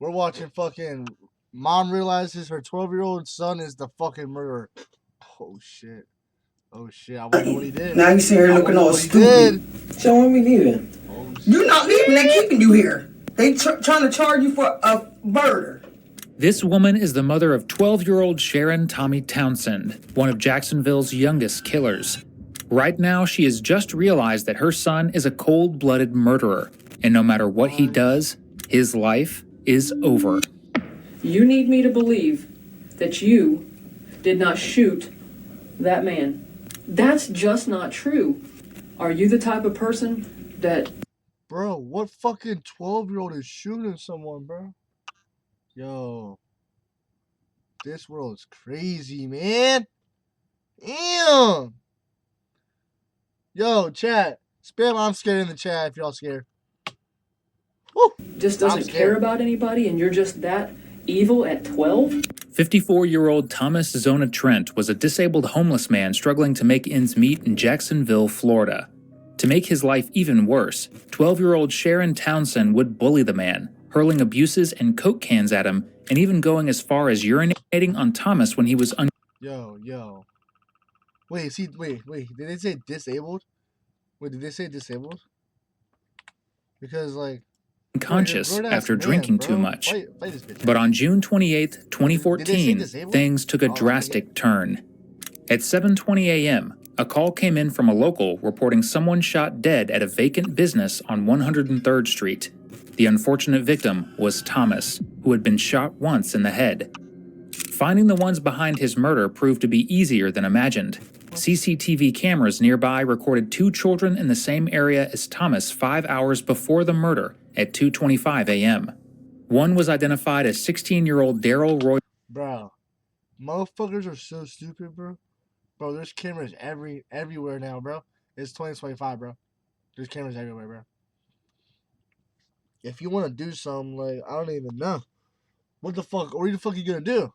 We're watching fucking mom realizes her 12-year-old son is the fucking murderer. Oh shit. Oh shit. I wonder what he did. Now you see her looking all stupid. She don't want me leaving. Oh, you're not leaving. They're keeping you here. They trying to charge you for a murder. This woman is the mother of 12-year-old Sharon Tommy Townsend, one of Jacksonville's youngest killers. Right now, she has just realized that her son is a cold-blooded murderer, and no matter what he does, his life is over. You need me to believe that you did not shoot that man. That's just not true. Are you the type of person that... Bro, what fucking 12-year-old is shooting someone, bro? Yo. This world is crazy, man. Damn. Yo, chat. Spam I'm scared in the chat if y'all scared. Woo. Just doesn't care about anybody and you're just that evil at 12? 54-year-old Thomas Zona Trent was a disabled homeless man struggling to make ends meet in Jacksonville, Florida. To make his life even worse, 12-year-old Sharon Townsend would bully the man, hurling abuses and Coke cans at him, and even going as far as urinating on Thomas when he was Yo. Wait, wait. Did they say disabled? Wait, did they say disabled? Because, like... unconscious after drinking too much. But on June 28, 2014, things took a drastic turn. At 7:20 a.m., a call came in from a local reporting someone shot dead at a vacant business on 103rd Street. The unfortunate victim was Thomas, who had been shot once in the head. Finding the ones behind his murder proved to be easier than imagined. CCTV cameras nearby recorded 2 children in the same area as Thomas 5 hours before the murder at 2:25 a.m. One was identified as 16-year-old Daryl Roy. Bro, motherfuckers are so stupid, bro. Bro, there's cameras everywhere now, bro. It's 2025, bro. There's cameras everywhere, bro. If you want to do something, like, I don't even know. What the fuck are you gonna do?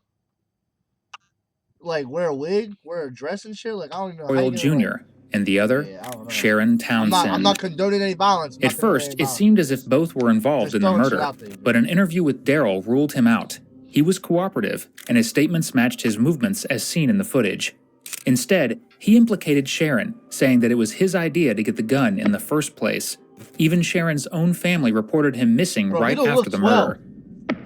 Like, wear a wig? Wear a dress and shit? Like, I don't even know. Royal Jr., and the other, Sharon Townsend. I'm not condoning any violence. At first, it seemed as if both were involved in the murder, but an interview with Daryl ruled him out. He was cooperative, and his statements matched his movements as seen in the footage. Instead, he implicated Sharon, saying that it was his idea to get the gun in the first place. Even Sharon's own family reported him missing right after the murder.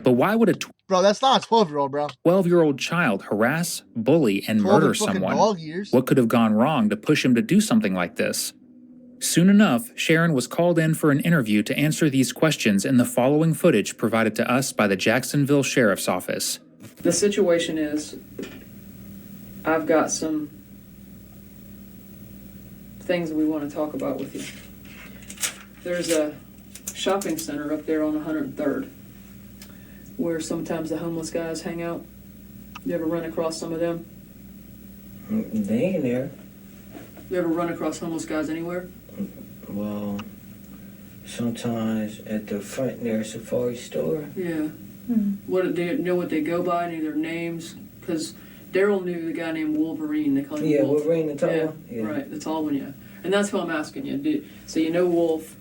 But why would a Bro, that's not a 12-year-old, bro. 12-year-old child harass, bully, and murder someone? What could have gone wrong to push him to do something like this? Soon enough, Sharon was called in for an interview to answer these questions in the following footage provided to us by the Jacksonville Sheriff's Office. The situation is, I've got some things we want to talk about with you. There's a shopping center up there on 103rd where sometimes the homeless guys hang out. You ever run across some of them? They ain't there. You ever run across homeless guys anywhere? Well, sometimes at the front near a Safari store. Yeah. What do you know what they go by? Any of their names? Because Daryl knew the guy named Wolverine. They call him Wolf. Wolverine, the tall one. Yeah, right. The tall one, yeah. And that's what I'm asking you. So you know Wolf.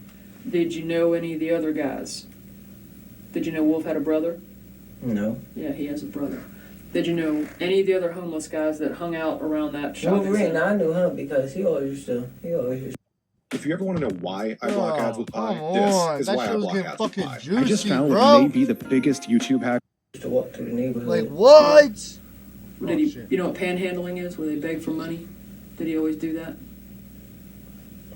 Did you know any of the other guys? Did you know Wolf had a brother? No. Yeah, he has a brother. Did you know any of the other homeless guys that hung out around that shopping Wolverine, center? I knew him because he always used to. If you ever want to know why I block ads with Pi, this is why I block ads with Pi. Juicy, I just found bro. it may be the biggest YouTube hack. Used to walk through the neighborhood. Like, what? Did he, you know what panhandling is, where they beg for money? Did he always do that?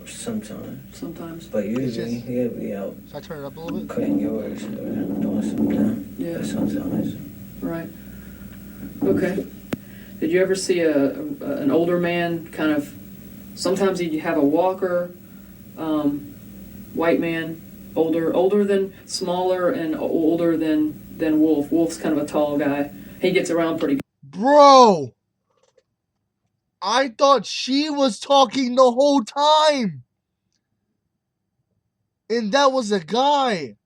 Sometimes. But usually he'll be out. Should I turn it up a little bit? Cutting yours or doing something. Yeah. But sometimes. Right. Okay. Did you ever see an older man kind of, sometimes he'd have a walker, white man, older than, smaller and older than Wolf. Wolf's kind of a tall guy. He gets around pretty good. Bro! I thought she was talking the whole time. And that was a guy.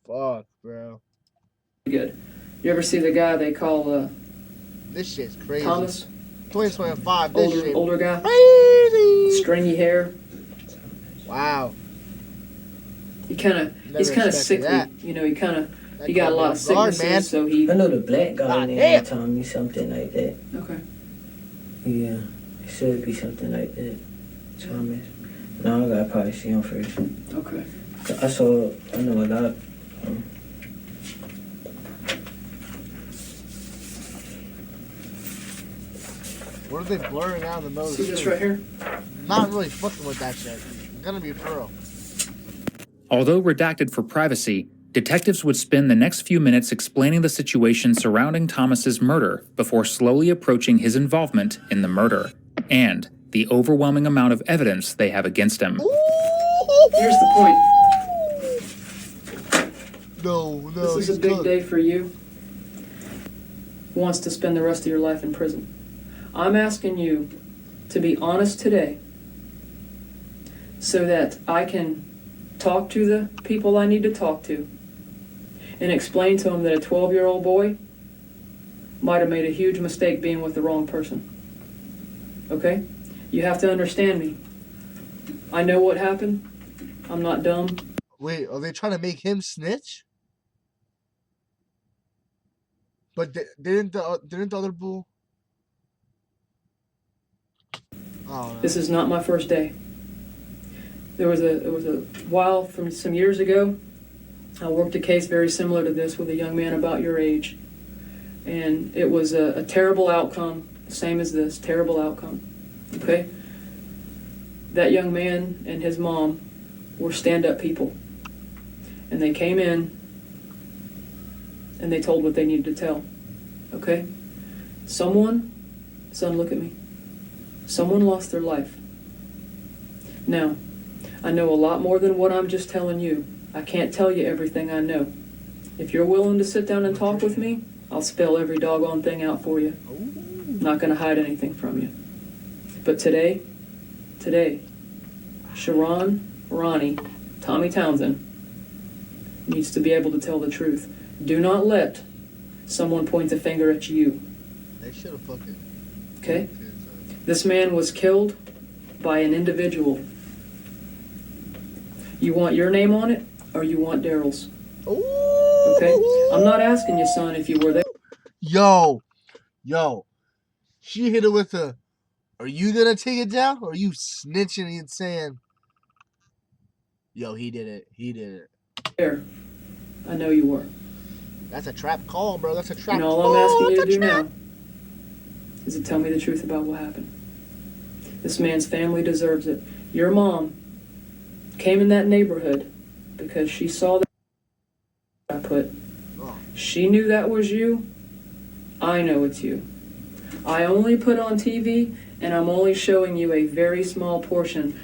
Fuck, bro. Good. You ever see the guy they call this shit's crazy. Thomas? 2025, this shit. Older guy? Crazy. Stringy hair. Wow. He's kind of sickly. That. You know, he got a lot of sicknesses, man. so he. I know the black guy God name damn. told me something like that. Okay. Yeah, it should be something like that. Thomas. No, I gotta probably see him first. Okay. I know a lot. What are they blurring out in the middle of the See this street? right here? Not really fucking with that shit. I'm gonna be for real. Although redacted for privacy, detectives would spend the next few minutes explaining the situation surrounding Thomas's murder before slowly approaching his involvement in the murder and the overwhelming amount of evidence they have against him. Here's the point. No, This is a big day for you. Who wants to spend the rest of your life in prison? I'm asking you to be honest today so that I can talk to the people I need to talk to and explain to them that a 12-year-old boy might have made a huge mistake being with the wrong person. Okay? You have to understand me. I know what happened. I'm not dumb. Wait, are they trying to make him snitch? But didn't the other bull? Oh, no. This is not my first day. There was a while from some years ago, I worked a case very similar to this with a young man about your age. And it was a terrible outcome, same as this, terrible outcome. Okay? That young man and his mom were stand-up people. And they came in and they told what they needed to tell. Okay? Son, look at me. Someone lost their life. Now, I know a lot more than what I'm just telling you. I can't tell you everything I know. If you're willing to sit down and talk with me, I'll spell every doggone thing out for you. I'm not going to hide anything from you. But today, Sharon Ronnie, Tommy Townsend, needs to be able to tell the truth. Do not let someone point a finger at you. They should have fucking. Okay? This man was killed by an individual. You want your name on it, or you want Daryl's? Okay? I'm not asking you, son, if you were there. Yo. She hit it with a, are you gonna take it down? Or are you snitching and saying, yo, he did it. There. I know you were. That's a trap call, bro. That's a trap And call. all I'm asking you to do now is to tell me the truth about what happened. This man's family deserves it. Your mom came in that neighborhood because she saw that I put. She knew that was you. I know it's you. I only put on TV, and I'm only showing you a very small portion.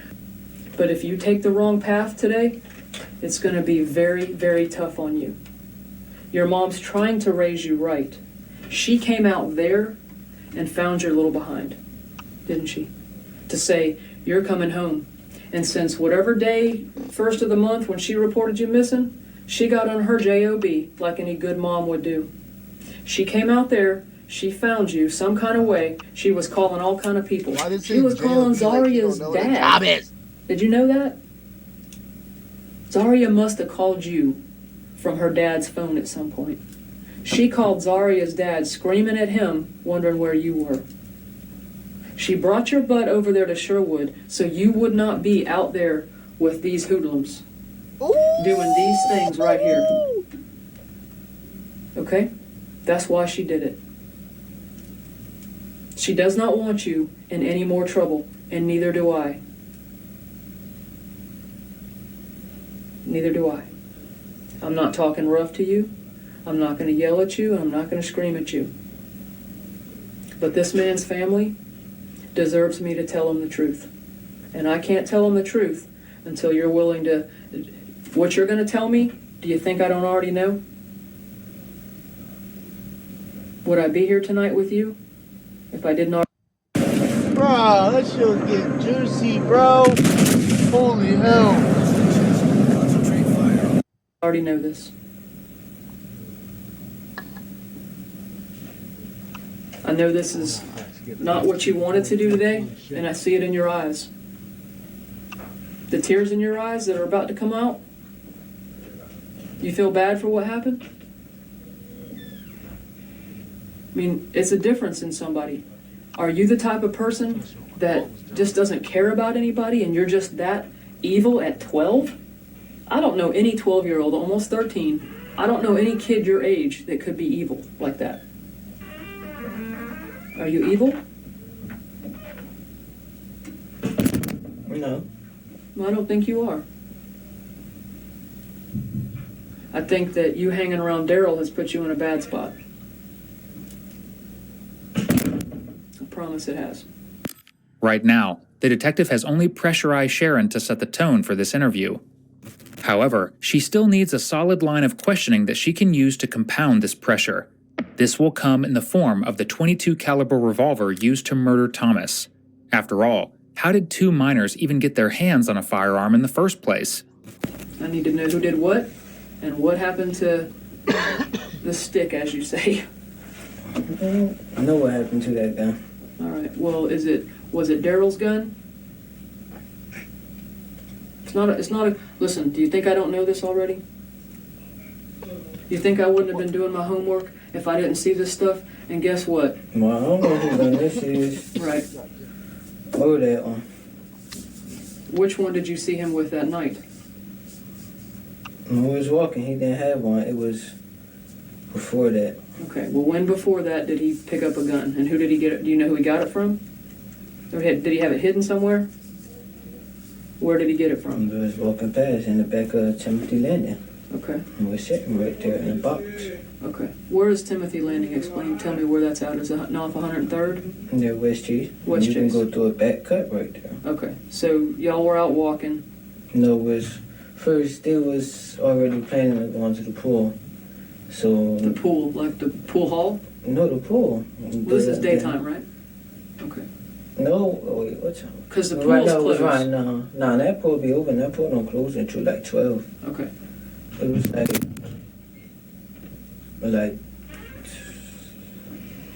But if you take the wrong path today, it's going to be very, very tough on you. Your mom's trying to raise you right. She came out there and found your little behind, didn't she? To say, you're coming home. And since whatever day, first of the month, when she reported you missing, she got on her job like any good mom would do. She came out there, she found you some kind of way. She was calling all kind of people. She was calling Zaria's dad. Did you know that? Zaria must have called you from her dad's phone at some point. She called Zaria's dad, screaming at him, wondering where you were. She brought your butt over there to Sherwood so you would not be out there with these hoodlums doing these things right here. Okay? That's why she did it. She does not want you in any more trouble, and neither do I. Neither do I. I'm not talking rough to you. I'm not going to yell at you, and I'm not going to scream at you. But this man's family deserves me to tell him the truth. And I can't tell him the truth until you're willing to... What you're going to tell me, do you think I don't already know? Would I be here tonight with you if I didn't already... Bro, that shit was getting juicy, bro. Holy hell. I already know this. I know this is not what you wanted to do today, and I see it in your eyes. The tears in your eyes that are about to come out? You feel bad for what happened? I mean, it's a difference in somebody. Are you the type of person that just doesn't care about anybody and you're just that evil at 12? I don't know any 12-year-old, almost 13. I don't know any kid your age that could be evil like that. Are you evil? No. I don't think you are. I think that you hanging around Daryl has put you in a bad spot. I promise it has. Right now, the detective has only pressurized Sharon to set the tone for this interview. However, she still needs a solid line of questioning that she can use to compound this pressure. This will come in the form of the .22 caliber revolver used to murder Thomas. After all, how did two minors even get their hands on a firearm in the first place? I need to know who did what and what happened to the stick, as you say. I know what happened to that gun. All right. Well, was it Daryl's gun? It's not a. Listen, do you think I don't know this already? You think I wouldn't have been doing my homework if I didn't see this stuff? And guess what? Well, I don't know who gun this is. Right. Oh, that one. Which one did you see him with that night? When he was walking, he didn't have one. It was before that. Okay. Well, when before that did he pick up a gun? And who did he get it? Do you know who he got it from? Or did he have it hidden somewhere? Where did he get it from? He was walking past in the back of Timothy Landing. Okay. He was sitting right there in the box. Okay. Where is Timothy Landing? Tell me where that's at. Is it off 103rd? Near West Chase. West You Chase. can go through a back cut right there. Okay. So y'all were out walking. No, first they was already planning on going to the pool. So The pool, like the pool hall? no, the pool. Well, this is daytime, right? Okay. No, wait, what's up? Because the pool's Right now, it was closed. right now. Nah, that pool be open. That pool don't close until like 12. Okay. It was like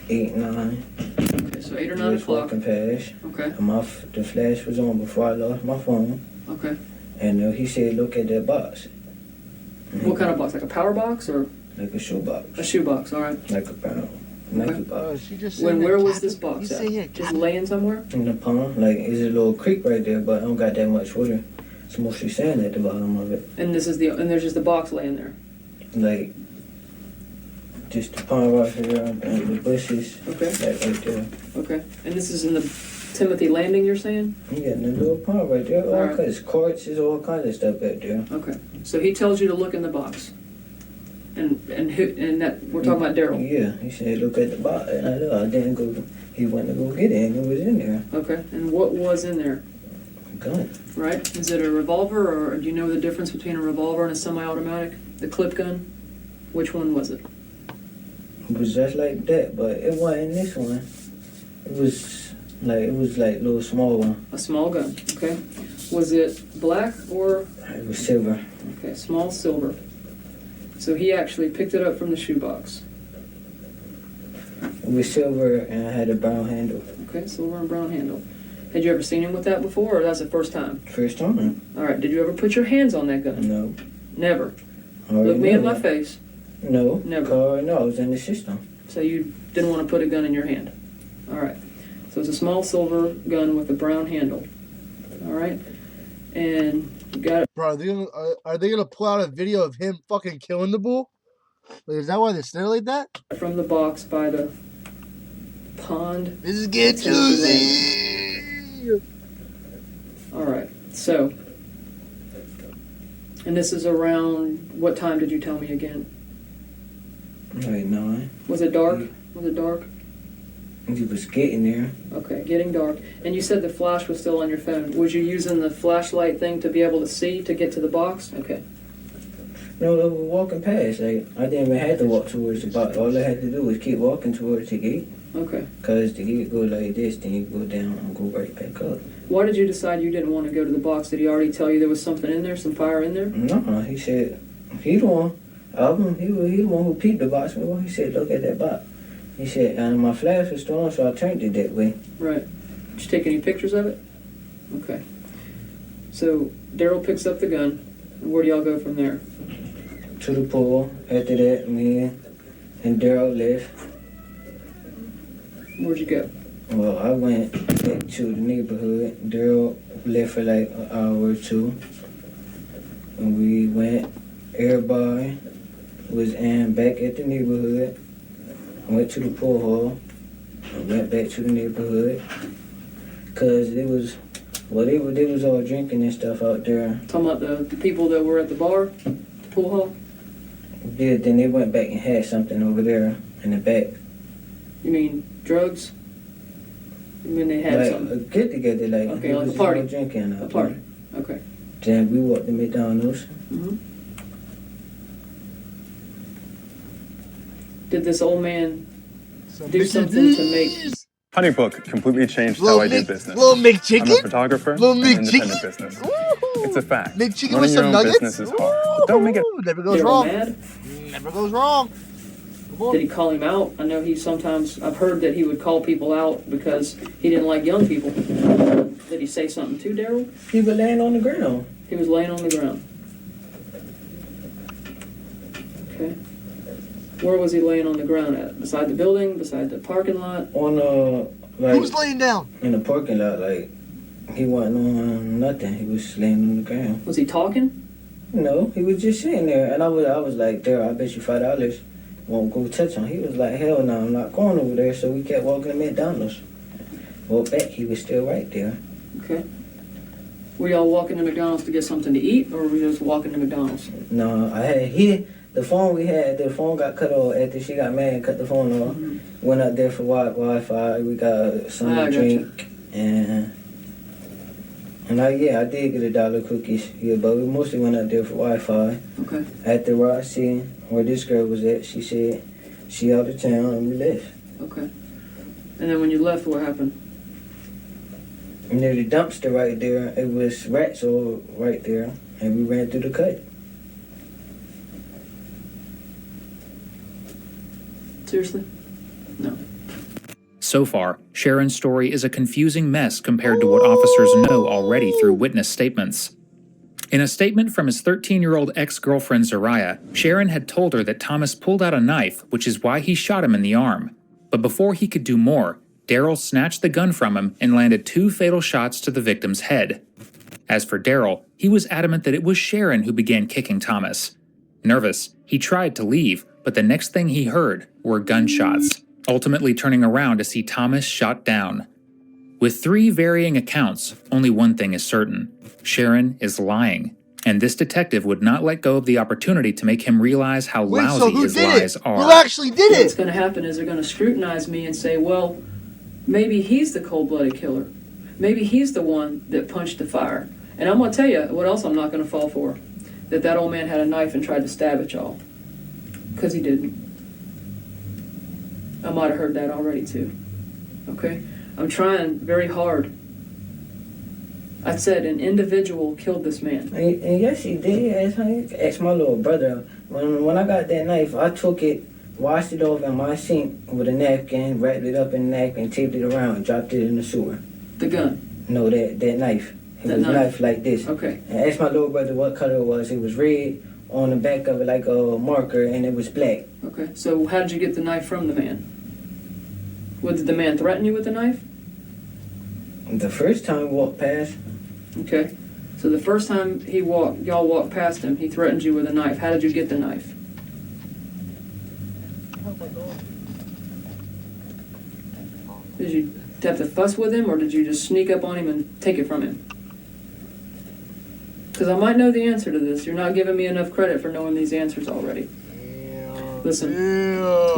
8, 9. Okay, so 8 or We 9 was o'clock. walking past. Okay. And the flash was on before I lost my phone. Okay. And he said, look at that box. What kind of box? Like a power box or Like a shoebox. a shoe box? All right. Like a brown Nike box. She just Where was this box at? Just laying somewhere? In the pond. Like, it's a little creek right there, but I don't got that much water. It's mostly sand at the bottom of it. And there's just the box laying there. Like, just the pond right here and the bushes. Okay. Like right there. Okay. And this is in the Timothy Landing, you're saying? You got a little pond right there. All Alright. kinds of quartz, there's all kinds of stuff back there. Okay. So he tells you to look in the box. And that we're talking about Daryl. Yeah, he said, look at the box. And I didn't go. He went to go get it, and it was in there. Okay. And what was in there? A gun. Right? Is it a revolver, or do you know the difference between a revolver and a semi-automatic? The clip gun? Which one was it? It was just like that, but it wasn't this one. It was like a little small one. A small gun. Okay. Was it black or? It was silver. Okay, small silver. So he actually picked it up from the shoebox. It was silver and I had a brown handle. Okay, silver and brown handle. Had you ever seen him with that before, or that's the first time? First time? All right. Did you ever put your hands on that gun? No. Never. I already Look me know in my that. face. No. Never. No, it was in the system. So you didn't want to put a gun in your hand. All right. So it's a small silver gun with a brown handle. All right. And you got it. Bro, are they gonna pull out a video of him fucking killing the bull? Like, is that why they stare like that? From the box by the pond. This is getting juicy. All right. So, and this is around, what time did you tell me again? Like 9. Was it dark? Was it dark? He was getting there. Okay, getting dark. And you said the flash was still on your phone. Was you using the flashlight thing to be able to see to get to the box? Okay. No, they were walking past. Like, I didn't even have to walk towards the box. All I had to do was keep walking towards the gate. Okay. Because the gate go like this, then you go down and go right back up. Why did you decide you didn't want to go to the box? Did he already tell you there was something in there, some fire in there? No, he said, he the one. He the one who peeped the box. He said, look at that box. He said, and my flash was still on, so I turned it that way. Right. Did you take any pictures of it? Okay. So it's a small silver gun with a brown handle. And you got it. It was silver. Okay. And So Daryl picks up the gun. Where do y'all go from there? To the pool. After that, me and Daryl left. Where'd you go? Well, I went back to the neighborhood. Daryl left for like an hour or two. And we went, everybody was back at the neighborhood. Went to the pool hall. And went back to the neighborhood. Cause they was all drinking and stuff out there. Talking about the people that were at the bar, the pool hall? Yeah, then they went back and had something over there in the back. You mean drugs? You mean they had like something? a get together, like Okay, like was a party. all drinking out A party. there. Okay. Then we walked to McDonald's. Mm-hmm. Did this old man do something to make... HoneyBook completely changed how I do business. Little McChicken? I'm a photographer Little in an McChicken? independent business. Ooh. It's a fact. McChicken Running with your some own nuggets? business is hard. But don't make it. Never goes Daryl wrong. mad? Never goes wrong. Did he call him out? I know he sometimes... I've heard that he would call people out because he didn't like young people. Did he say something to Daryl? He was laying on the ground. He was laying on the ground. Okay. Where was he laying on the ground at? Beside the building? Beside the parking lot? On like Who was laying down? in the parking lot, like he wasn't on nothing. He was laying on the ground. Was he talking? No, he was just sitting there, and I was like, "There, I bet you $5 won't go touch him." He was like, "Hell no, I'm not going over there." So we kept walking to McDonald's. Walked back, he was still right there. Okay. Were y'all walking to McDonald's to get something to eat, or were you just walking to McDonald's? No, the phone got cut off after she got mad and cut the phone off. Mm-hmm. Went up there for Wi-Fi. We got something to drink, and I did get $1 cookies. Yeah, but we mostly went up there for Wi-Fi. Okay. At the Roxy, where this girl was at, she said she out of town, and we left. Okay. And then when you left, what happened? Near the dumpster right there, it was rats all right there, and we ran through the cut. Seriously? No. So far, Sharon's story is a confusing mess compared to what officers know already through witness statements. In a statement from his 13-year-old ex-girlfriend Zariah, Sharon had told her that Thomas pulled out a knife, which is why he shot him in the arm. But before he could do more, Daryl snatched the gun from him and landed 2 fatal shots to the victim's head. As for Daryl, he was adamant that it was Sharon who began kicking Thomas. Nervous, he tried to leave, but the next thing he heard were gunshots, ultimately turning around to see Thomas shot down. With 3 varying accounts, only one thing is certain. Sharon is lying, and this detective would not let go of the opportunity to make him realize how lousy his lies are. Who actually did it? What's going to happen is they're going to scrutinize me and say, well, maybe he's the cold-blooded killer. Maybe he's the one that punched the fire. And I'm going to tell you what else I'm not going to fall for. That old man had a knife and tried to stab at y'all. Because he didn't. I might have heard that already too. Okay? I'm trying very hard. I said an individual killed this man. And yes, he did. Ask my little brother. When I got that knife, I took it, washed it off in my sink with a napkin, wrapped it up in a napkin, taped it around, and dropped it in the sewer. The gun? No, that knife. It was a knife like this. Okay. And asked my little brother what color it was. It was red on the back of it like a marker, and it was black. Okay. So how did you get the knife from the man? Did the man threaten you with the knife? The first time we walked past. Okay. So the first time y'all walked past him, he threatened you with a knife. How did you get the knife? Did you have to fuss with him, or did you just sneak up on him and take it from him? Because I might know the answer to this. You're not giving me enough credit for knowing these answers already. Listen,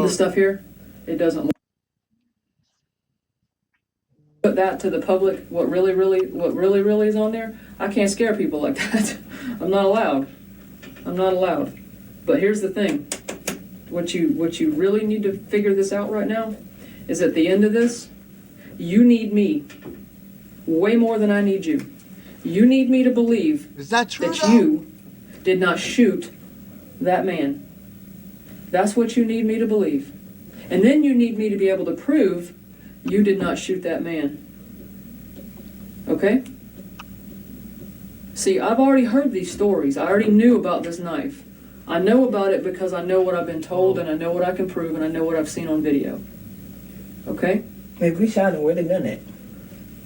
this stuff here, it doesn't. Put that to the public. What really is on there? I can't scare people like that. I'm not allowed. But here's the thing. What you really need to figure this out right now is at the end of this, you need me way more than I need you. You need me to believe is that true, that you did not shoot that man. That's what you need me to believe. And then you need me to be able to prove you did not shoot that man. Okay? See, I've already heard these stories. I already knew about this knife. I know about it because I know what I've been told, and I know what I can prove, and I know what I've seen on video. Okay? If we shot him, where'd they done it?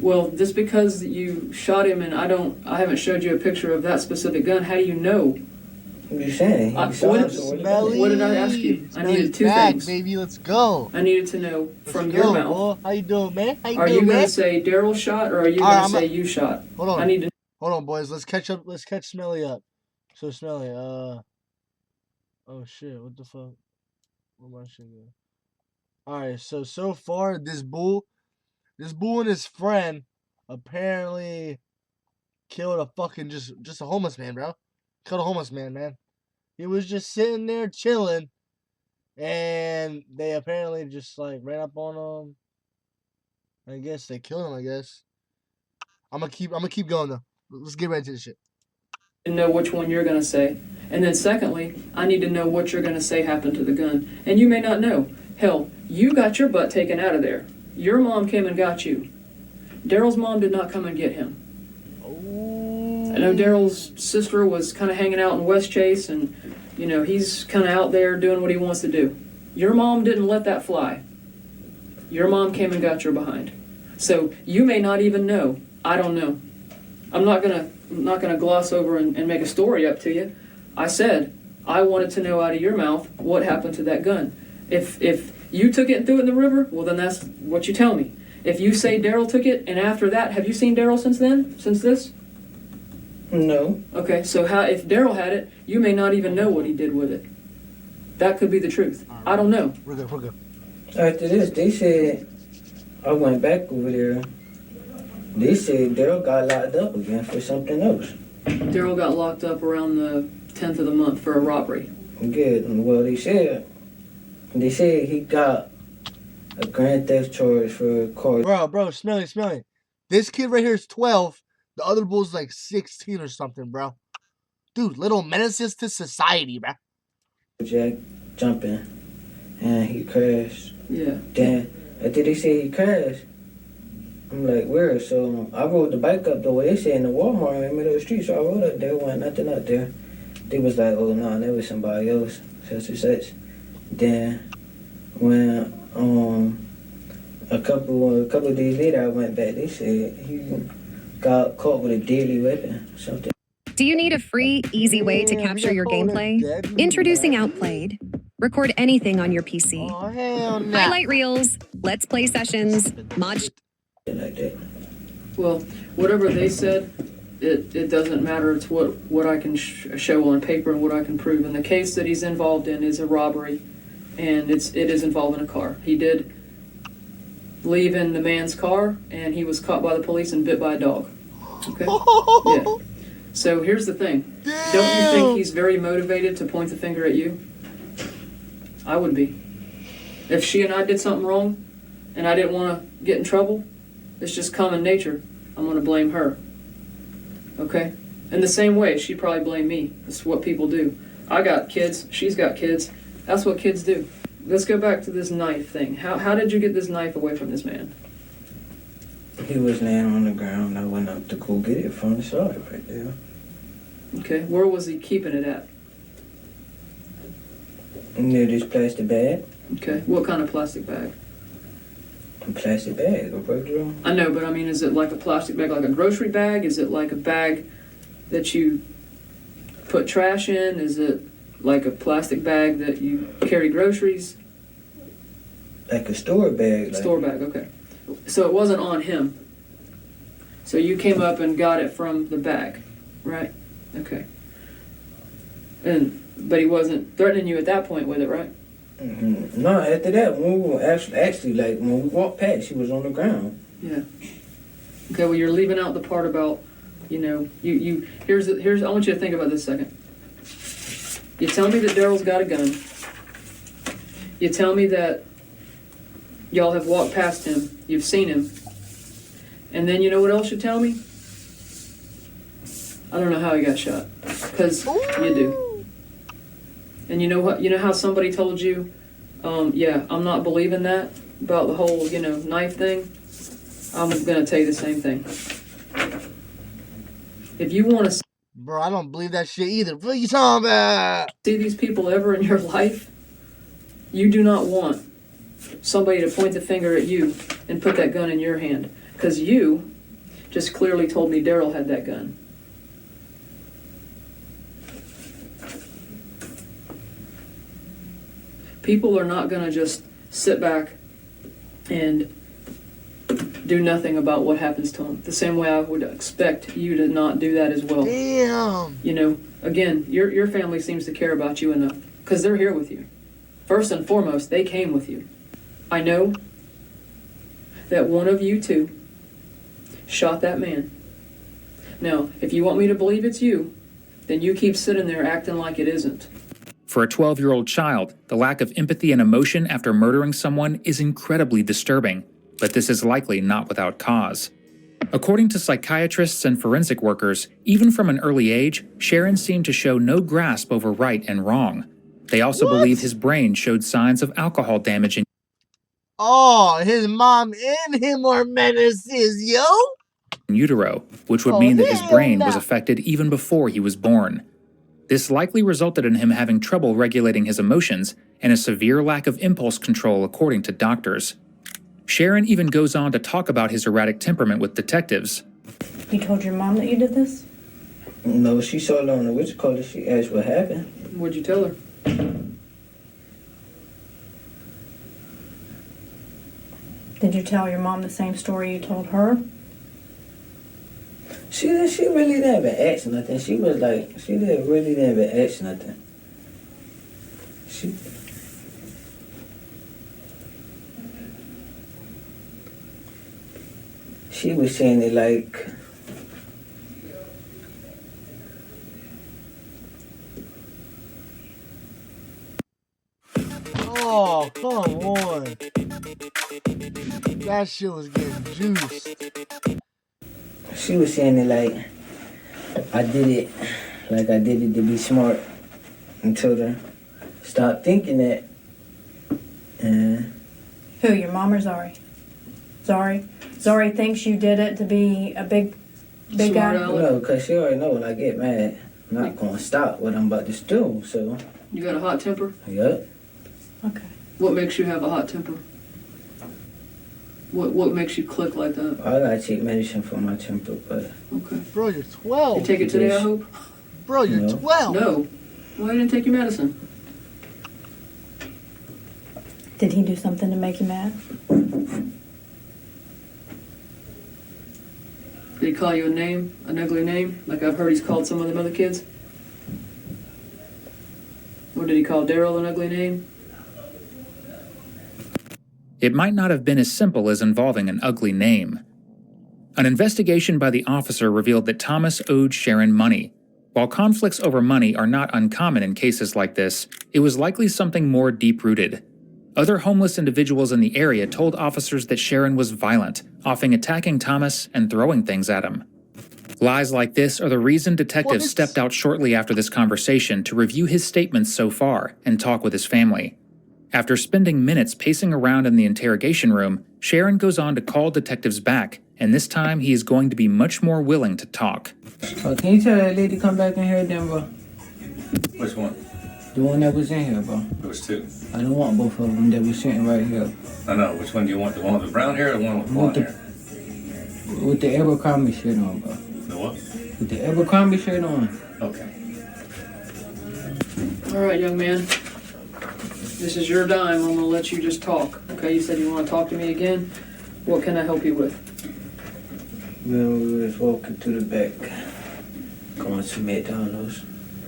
Well, just because you shot him and I haven't showed you a picture of that specific gun, how do you know? I'm just saying. What did I ask you? I needed two things. Baby, let's go. I needed to know from your mouth. Boy. How you doing, man? Are you going to say Daryl shot, or are you going to say you shot? Hold on. I need to. Hold on, boys. Let's catch up. Let's catch Smelly up. So Smelly, oh shit, what the fuck? Where my shit go? All right, so far this bull and his friend apparently killed a fucking just a homeless man, bro. Killed a homeless man. He was just sitting there chilling, and they apparently just like ran up on him. I guess they killed him. I guess. I'm gonna keep going though. Let's get right into this shit. To know which one you're going to say. And then secondly, I need to know what you're going to say happened to the gun. And you may not know. Hell, you got your butt taken out of there. Your mom came and got you. Daryl's mom did not come and get him. I know Daryl's sister was kind of hanging out in West Chase, and, you know, he's kind of out there doing what he wants to do. Your mom didn't let that fly. Your mom came and got your behind. So you may not even know. I don't know. I'm not gonna gloss over and make a story up to you. I said I wanted to know out of your mouth what happened to that gun. If you took it and threw it in the river, well then that's what you tell me. If you say Daryl took it, and after that, have you seen Daryl since then? Since this? No. Okay, so if Daryl had it, you may not even know what he did with it. That could be the truth. Right. I don't know. We're good. After this, they said I went back over there. They said Daryl got locked up again for something else. Daryl got locked up around the 10th of the month for a robbery. Good. Well, they said he got a grand theft charge for a car. Bro, Smelly. This kid right here is 12. The other bull's like 16 or something, bro. Dude, little menaces to society, bro. Jack jumping, and he crashed. Yeah. Then after they say he crashed, I'm like, where? So I rode the bike up the way they say in the Walmart in the middle of the street. So I rode up there, wasn't nothing up there. They was like, oh no, that was somebody else, such and such. Then when a couple of days later I went back, they said he got caught with a deadly weapon or something. Do you need a free, easy way to capture your gameplay? Introducing Outplayed. Record anything on your PC. Oh, hell no. Highlight reels, let's play sessions, mod. Like that. Well, whatever they said, it doesn't matter. It's what I can show on paper and what I can prove. And the case that he's involved in is a robbery, and it is involving a car. He did leave in the man's car, and he was caught by the police and bit by a dog. Okay? Yeah. So here's the thing. Damn. Don't you think he's very motivated to point the finger at you? I would be. If she and I did something wrong, and I didn't want to get in trouble, it's just common nature. I'm going to blame her. Okay? In the same way, she'd probably blame me. That's what people do. I got kids. She's got kids. That's what kids do. Let's go back to this knife thing. How did you get this knife away from this man? He was laying on the ground. I went up to go get it from the side right there. Okay. Where was he keeping it at? Near this plastic bag. Okay. What kind of plastic bag? A plastic bag, a regular. I know, but I mean, is it like a plastic bag, like a grocery bag? Is it like a bag that you put trash in? Is it like a plastic bag that you carry groceries? Like a store bag. Store bag, okay. So it wasn't on him. So you came up and got it from the bag, right? Okay. But he wasn't threatening you at that point with it, right? Mm-hmm. No, after that, when we were actually, like, when we walked past, she was on the ground. Yeah. Okay, well, you're leaving out the part about, you know, here's, I want you to think about this a second. You tell me that Daryl's got a gun. You tell me that y'all have walked past him. You've seen him. And then you know what else you tell me? I don't know how he got shot. Because you do. And you know what? You know how somebody told you, yeah, I'm not believing that about the whole, you know, knife thing? I'm going to tell you the same thing. If you want to Bro, I don't believe that shit either. What are you talking about? see these people ever in your life, you do not want somebody to point the finger at you and put that gun in your hand. Because you just clearly told me Daryl had that gun. People are not going to just sit back and do nothing about what happens to them. The same way I would expect you to not do that as well. Damn. You know, again, your family seems to care about you enough because they're here with you. First and foremost, they came with you. I know that one of you two shot that man. Now, if you want me to believe it's you, then you keep sitting there acting like it isn't. For a 12-year-old child, the lack of empathy and emotion after murdering someone is incredibly disturbing, but this is likely not without cause. According to psychiatrists and forensic workers, even from an early age, Sharon seemed to show no grasp over right and wrong. They also believe his brain showed signs of alcohol damage in his mom and him are menaces, yo! utero, which would mean that his brain was affected even before he was born. This likely resulted in him having trouble regulating his emotions and a severe lack of impulse control, according to doctors. Sharon even goes on to talk about his erratic temperament with detectives. You told your mom that you did this? No, she saw it on the witch call. She asked what happened. What'd you tell her? Did you tell your mom the same story you told her? She really didn't even ask nothing. She really didn't even ask nothing. She was saying it like, oh, come on. That shit was getting juiced. she was saying it like, I did it to be smart, and told her, stop thinking that. And Who, your mom or Zari? Zari? Zari thinks you did it to be a big Smart guy? aleck. no, because she already know when I get mad, I'm not going to stop what I'm about to do, so, You got a hot temper? yep. Okay. What makes you have a hot temper? What makes you click like that? I got to take medicine for my temper, but Okay. Bro, you're 12. You take it today, I hope? Bro, you're No. 12. No. Why didn't you take your medicine? Did he do something to make you mad? Did he call you a name? An ugly name? Like I've heard he's called some of them other kids? Or did he call Daryl an ugly name? It might not have been as simple as involving an ugly name. An investigation by the officer revealed that Thomas owed Sharon money. While conflicts over money are not uncommon in cases like this, it was likely something more deep-rooted. Other homeless individuals in the area told officers that Sharon was violent, often attacking Thomas and throwing things at him. Lies like this are the reason detectives stepped out shortly after this conversation to review his statements so far and talk with his family. After spending minutes pacing around in the interrogation room, Sharon goes on to call detectives back, and this time he is going to be much more willing to talk. Oh, can you tell that lady to come back in here then, bro? Which one? The one that was in here, bro. Those two. I don't want both of them that was sitting right here. I know. Which one do you want? The one with the brown hair or the one with blonde hair? With the Abercrombie shirt on, bro. The what? With the Abercrombie shirt on. Okay. All right, young man. This is your dime. I'm going to let you just talk. Okay, you said you want to talk to me again. What can I help you with? When we was walking through the back, going to McDonald's,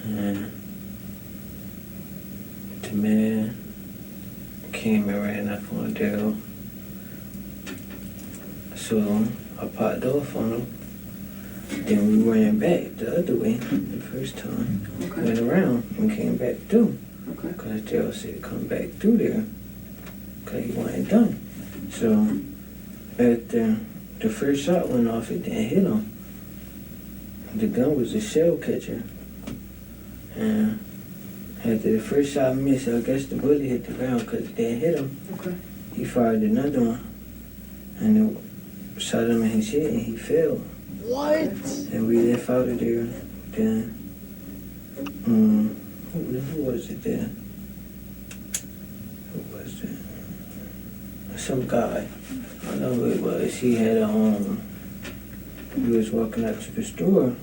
and the man came and ran up on Daryl. So I popped off on him. Then we ran back the other way the first time. Okay. Went around and came back through. Okay. Because Daryl said come back through there. Because he wasn't done. So after the first shot went off, it didn't hit him. The gun was a shell catcher. And after the first shot missed, I guess the bullet hit the ground because it didn't hit him. Okay. He fired another one. And it shot him in his head and he fell. What? And we left out of there. Then, who was it there? Who was it? Some guy. I don't know who it was. He had he was walking out to the store.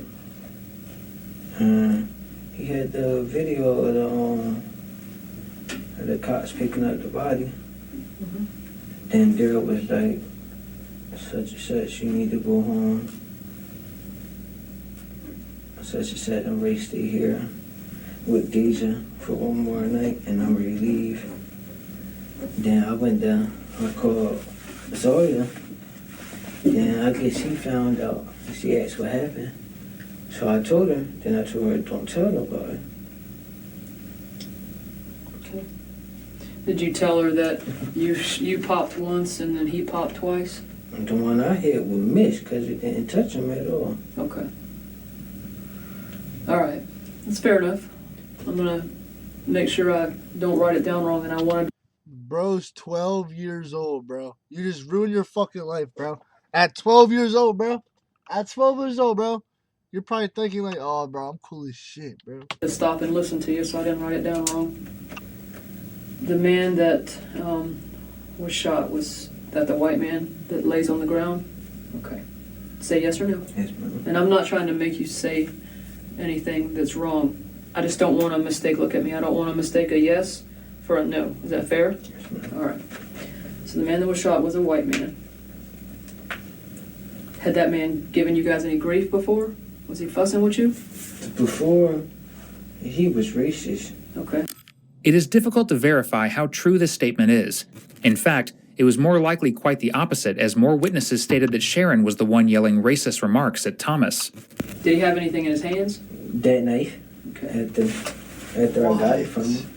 He had the video of the cops picking up the body. Mhm. Then Daryl was like, such and such, you need to go home. Such and such, I'm ready to stay here with Deja for one more night and I'm ready to leave. Then I went down, I called Zoya. Then I guess she found out. She asked what happened. So I told her, then I told her, don't tell nobody. Okay. Did you tell her that you popped once and then he popped twice? And the one I hit was missed because it didn't touch him at all. Okay. All right. That's fair enough. I'm going to make sure I don't write it down wrong, and I want to... Bro's 12 years old, bro. You just ruined your fucking life, bro. At 12 years old, bro. At 12 years old, bro. You're probably thinking like, oh, bro, I'm cool as shit, bro. Stop and listen to you, so I didn't write it down wrong. The man that was shot, was that the white man that lays on the ground? Okay. Say yes or no. Yes, ma'am. And I'm not trying to make you say anything that's wrong. I just don't want a mistake. Look at me. I don't want to mistake a yes for a no. Is that fair? Yes, ma'am. All right. So the man that was shot was a white man. Had that man given you guys any grief before? Was he fussing with you? Before, he was racist. Okay. It is difficult to verify how true this statement is. In fact, it was more likely quite the opposite, as more witnesses stated that Sharon was the one yelling racist remarks at Thomas. Did he have anything in his hands? That knife. Okay. After I got it from him.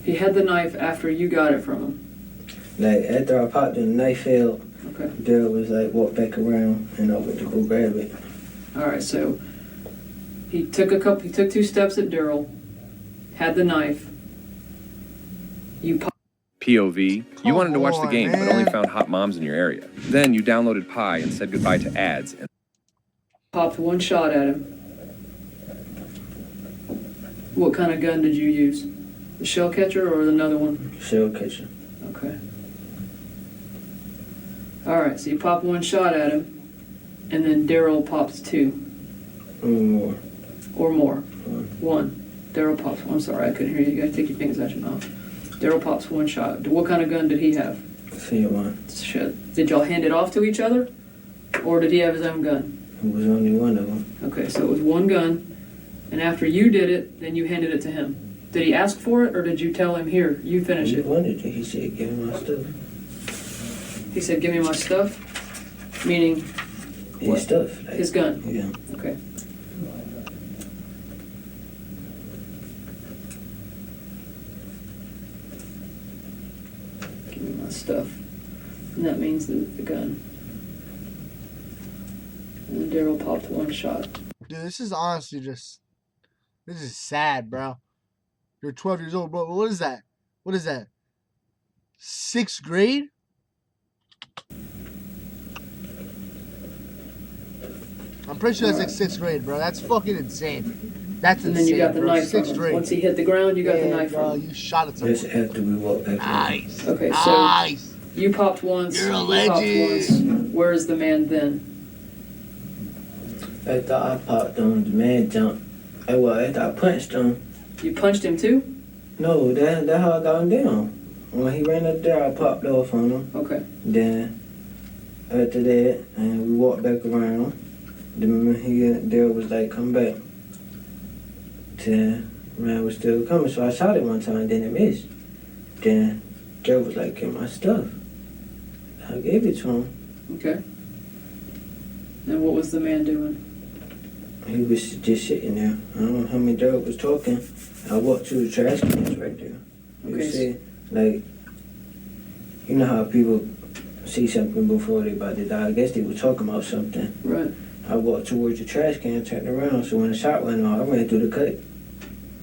He had the knife after you got it from him. Like, after I popped it, the knife fell. Okay. Daryl was like, walk back around, and I went to go grab it. All right. So he took 2 steps at Daryl, had the knife. You POV, you wanted to watch the on, game but man. only found hot moms in your area. Then you downloaded Pi and said goodbye to ads. And popped one shot at him. What kind of gun did you use? The shell catcher or another one? Shell catcher. Okay. All right, so you pop one shot at him, and then Daryl pops 2. More. Or more. One. Daryl pops one. I'm sorry, I couldn't hear you. You gotta take your fingers out your mouth. Daryl pops one shot. What kind of gun did he have? Same one. Shit. Did y'all hand it off to each other? Or did he have his own gun? It was only one of them. Okay, so it was one gun, and after you did it, then you handed it to him. Did he ask for it, or did you tell him, here, you finish He it? wanted it. He said, give me my stuff. He said, give me my stuff? Meaning, His what? stuff. Like, His gun? Yeah. Okay. Give me my stuff. And that means the gun. And then Daryl popped one shot. Dude, this is honestly this is sad, bro. You're 12 years old, bro. What is that? What is that? 6th grade? I'm pretty sure that's like 6th grade, bro. That's fucking insane. That's And insane, then you got the bro. knife from 6th him. grade. Once he hit the ground, you got the knife bro, from him. you shot it to Just him. after we walked back. Nice. Okay, so Nice. you popped once. You're a he popped legend. once. Where is the man then? After I popped him, the man jumped. After I punched him. You punched him too? No, that's how I got him down. When he ran up there, I popped off on him. Okay. Then, after that, and we walked back around. Then Daryl was like, come back. Then, man was still coming, so I shot it one time, then it missed. Then, Daryl was like, get my stuff. I gave it to him. Okay. And what was the man doing? He was just sitting there. I don't know how many Daryl was talking. I walked to the trash cans right there. You Okay. see, like, you know how people see something before they about to die. I guess they were talking about something. Right. I walked towards the trash can, turned around, so when the shot went off, I ran through the cut.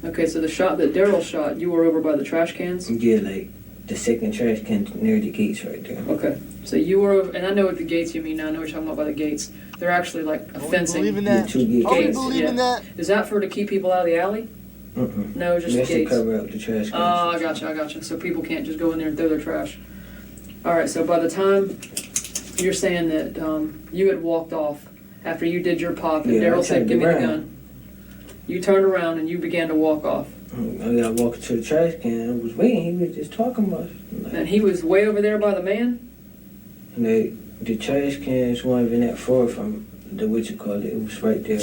Okay, so the shot that Daryl shot, you were over by the trash cans? Yeah, like the second trash can near the gates right there. Okay. So you were, and I know what the gates you mean now. I know what you're talking about by the gates. They're actually like a fencing. Believe in that? Two gates. Are we Gates, believing yeah. that? Is that for to keep people out of the alley? No, just That's to gates. cover up the trash cans. Oh, I gotcha. So people can't just go in there and throw their trash. All right, so by the time you're saying that you had walked off after you did your pop and Yeah, I Daryl said, turned give me the around. gun. You turned around and you began to walk off. I got walking to the trash can. I was waiting. He was just talking about it. And he was way over there by the man? And the trash cans weren't even that far from the what you call it. It was right there.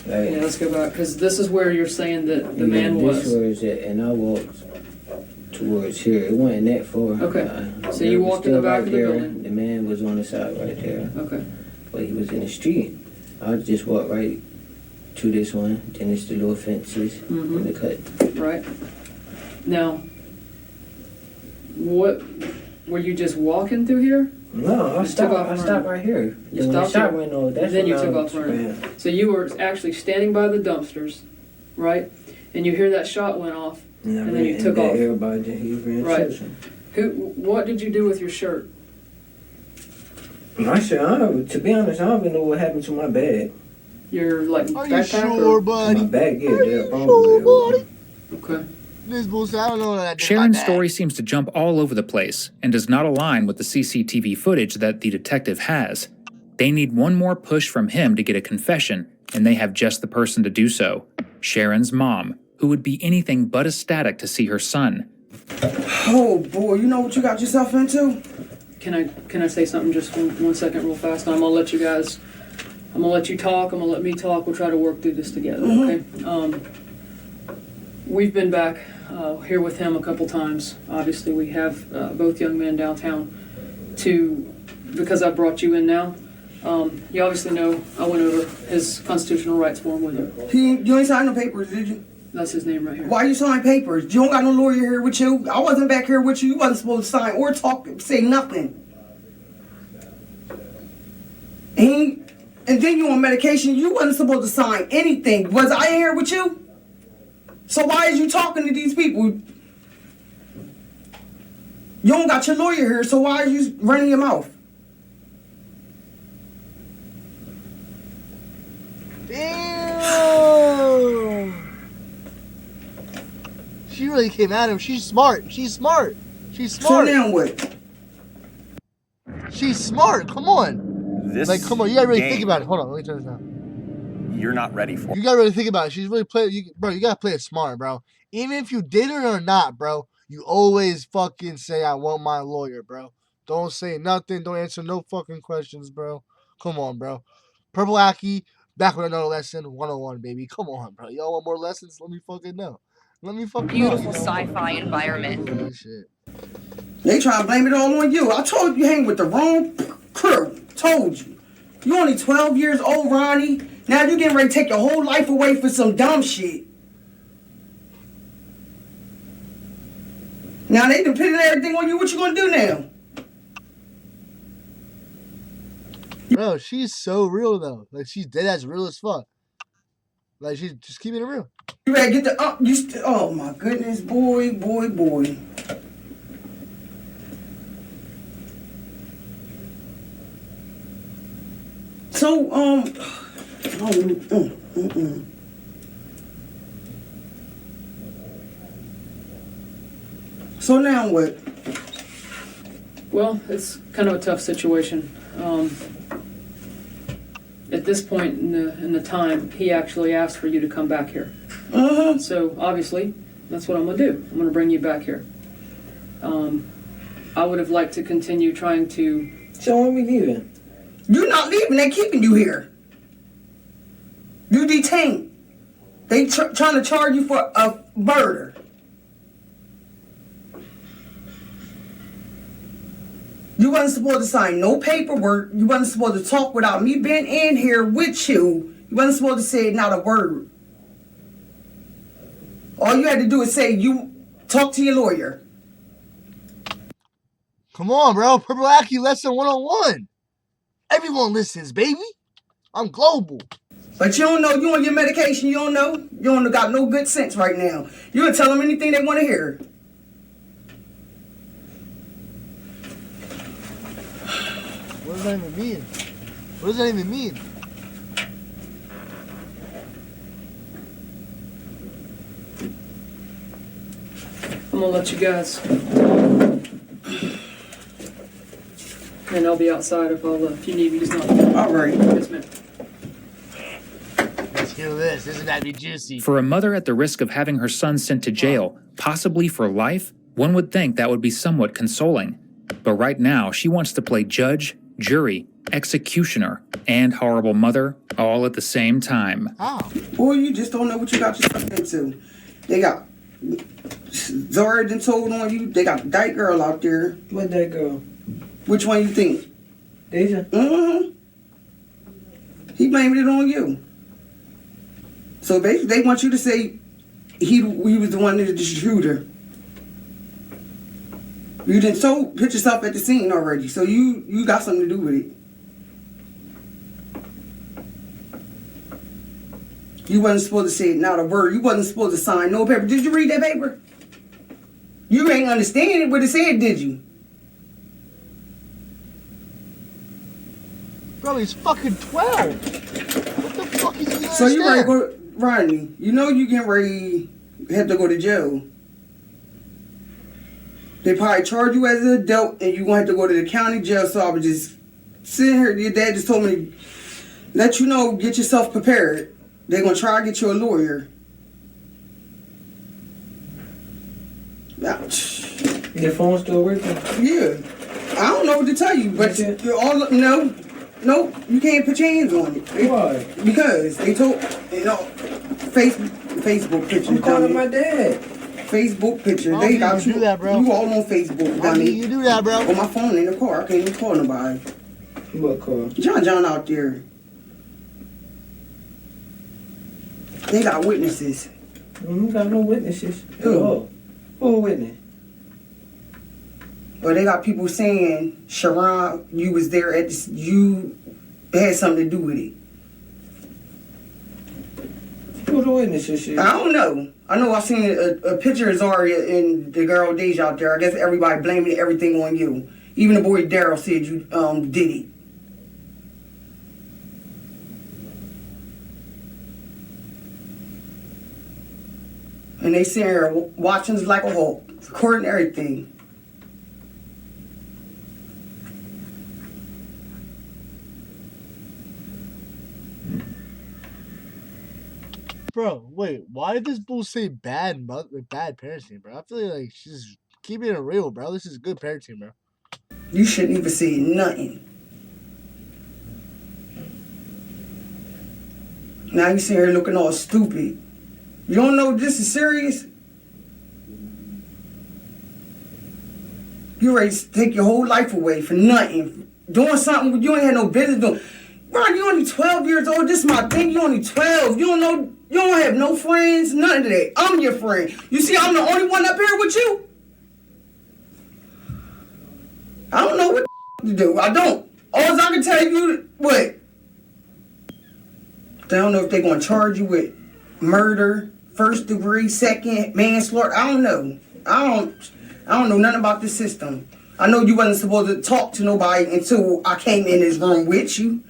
Like, Yeah, let's go back, because this is where you're saying that the man This was. where it's at, and I walked towards here. It wasn't that far. Okay. So it you was walked in the still back right of the there. building? The man was on the side right there, Okay. but he was in the street. I just walked right to this one. Then it's the little fences Mhm. and the cut. Right. Now, what, were you just walking through here? No, I You took off stopped. I stopped right here. You Then when the stopped shot here? went off, that's And then you when took I off running. ran. So you were actually standing by the dumpsters, right? And you hear that shot went off. And, I And then ran, you took and off. Everybody that he ran Right. chasing. What did you do with your shirt? My shirt, to be honest, I don't even know what happened to my bag. Your like Are you backpack sure, or? buddy? My bag, yeah, Are they're you wrong sure, with it. buddy? Okay. This bullshit, I don't know that. Sharon's story seems to jump all over the place and does not align with the CCTV footage that the detective has. They need one more push from him to get a confession, and they have just the person to do so. Sharon's mom, who would be anything but ecstatic to see her son. Oh boy, you know what you got yourself into? Can I say something just one second real fast? And I'm gonna let you guys, I'm gonna let you talk, I'm gonna let me talk, we'll try to work through this together, okay? We've been back here with him a couple times. Obviously, we have both young men downtown because I brought you in now. You obviously know I went over his constitutional rights form with him. You ain't signed no papers, did you? That's his name right here. Why you sign papers? You don't got no lawyer here with you. I wasn't back here with you. You wasn't supposed to sign or talk, say nothing. And then you on medication. You wasn't supposed to sign anything. Was I in here with you? So why is you talking to these people? You don't got your lawyer here, so why are you running your mouth? Damn. She really came at him. She's smart. She's smart. She's smart. So now what? She's smart. Come on. This Like, come on. You gotta really game, think about it. Hold on. Let me turn this down. You're not ready for. You gotta really think about it. She's really playing. Bro, you gotta play it smart, bro. Even if you did it or not, bro, you always fucking say, I want my lawyer, bro. Don't say nothing. Don't answer no fucking questions, bro. Come on, bro. Purple Aki, back with another lesson. 101, baby. Come on, bro. Y'all want more lessons? Let me fucking know. Let me fucking Beautiful know. sci-fi environment. Shit. They try to blame it all on you. I told you hang with the wrong crew. Told you. You only 12 years old, Ronnie. Now you getting ready to take your whole life away for some dumb shit. Now they depending everything on you. What you gonna do now? Bro, she's so real, though. Like, she's dead ass real as fuck. Like, she's just keeping it real. You better get the oh my goodness, boy. So So now what? Well, it's kind of a tough situation. At this point in the time, he actually asked for you to come back here. So obviously, that's what I'm gonna do. I'm gonna bring you back here. I would have liked to continue trying to. So when we leaving? You're not leaving. They're keeping you here. You detained. They trying to charge you for a murder. You wasn't supposed to sign no paperwork. You wasn't supposed to talk without me being in here with you. You wasn't supposed to say not a word. All you had to do is say you talk to your lawyer. Come on, bro. Purple Aki lesson 101. Everyone listens, baby. I'm global. But you don't know. You on your medication. You don't know. You don't got no good sense right now. You'll tell them anything they want to hear. does that even mean? What does that even mean? I'm gonna let you guys. And I'll be outside if you need me. Just not. All right. Yes, ma'am. Let's hear this. This is about to be juicy. For a mother at the risk of having her son sent to jail, possibly for life, one would think that would be somewhat consoling. But right now, she wants to play judge, jury, executioner, and horrible mother all at the same time. How? Boy, you just don't know what you got yourself into. They got Zora done told on you. They got that girl out there. What that girl? Which one you think? Deja? Mm-hmm. He blamed it on you. So basically, they want you to say he was the one that did the shooter. You didn't put yourself at the scene already, so you got something to do with it. You wasn't supposed to say not a word. You wasn't supposed to sign no paper. Did you read that paper? You ain't understand what it said, did you? Bro, he's fucking 12. What the fuck is he? So you ready to go, Rodney? You know you getting ready, have to go to jail. They probably charge you as an adult, and you gonna have to go to the county jail. So I was just sitting here. Your dad just told me to let you know, get yourself prepared. They're gonna try to get you a lawyer. Your phone still working? Yeah. I don't know what to tell you, but no, you can't put your hands on it. Why? Because they told, Facebook pictures. I'm calling my dad. Facebook pictures. They got you. Do that, bro. You all on Facebook, dummy. You do that, bro. On my phone in the car. I can't even call nobody. What car? John out there. They got witnesses. We got no witnesses. Who? Who witness? Or they got people saying, Sharon, you was there at this, you had something to do with it. Who the witnesses is? I don't know. I know I seen a picture of Zaria and the girl Deja out there. I guess everybody blaming everything on you. Even the boy Daryl said you did it. And they sitting here watching us like a hawk, recording everything. Bro, wait, why did this bull say bad parenting, bro? I feel like she's keeping it real, bro. This is good parenting, bro. You shouldn't even say nothing. Now you sitting here looking all stupid. You don't know this is serious? You ready to take your whole life away for nothing. Doing something you ain't had no business doing. Bro, you only 12 years old. This is my thing. You only 12. You don't know. You don't have no friends. None of that. I'm your friend. You see, I'm the only one up here with you. I don't know what to do. I don't. All I can tell you, what? I don't know if they're going to charge you with murder, first degree, second, manslaughter. I don't know. I don't know nothing about the system. I know you wasn't supposed to talk to nobody until I came in this room with you.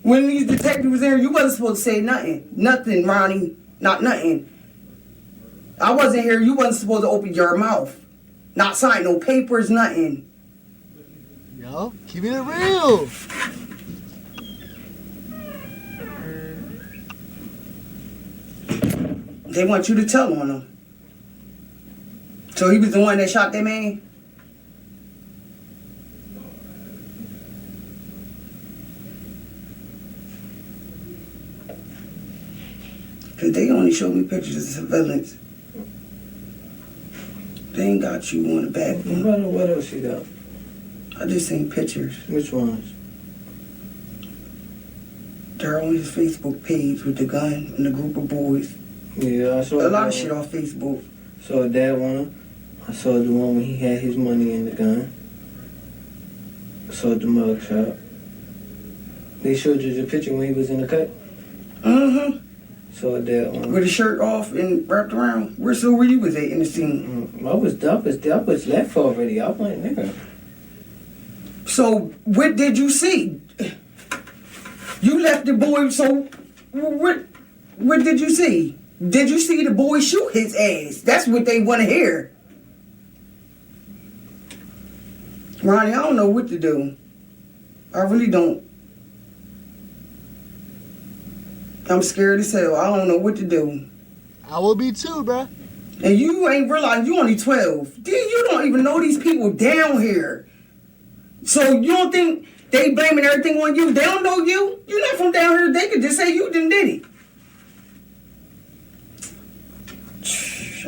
When these detectives was there, you wasn't supposed to say nothing. Nothing, Ronnie. Not nothing. I wasn't here. You wasn't supposed to open your mouth. Not sign no papers, nothing. Yo, keeping it real. They want you to tell on him. So he was the one that shot that man? Because they only showed me pictures of surveillance. They ain't got you on the back one. What else you got? I just seen pictures. Which ones? They're on his Facebook page with the gun and the group of boys. Yeah, I saw a lot of shit off Facebook. Saw that one. I saw the one when he had his money in the gun. I saw the mugshot. They showed you the picture when he was in the cut? Mm-hmm. Saw that one. With his shirt off and wrapped around. Where you was at in the scene? I was left already. I went there. So what did you see? You left the boy, so what did you see? Did you see the boy shoot his ass? That's what they want to hear. Ronnie, I don't know what to do. I really don't. I'm scared as hell. I don't know what to do. I will be too, bruh. And you ain't realized you only 12. You don't even know these people down here. So you don't think they blaming everything on you? They don't know you. You're not from down here. They could just say you done did it.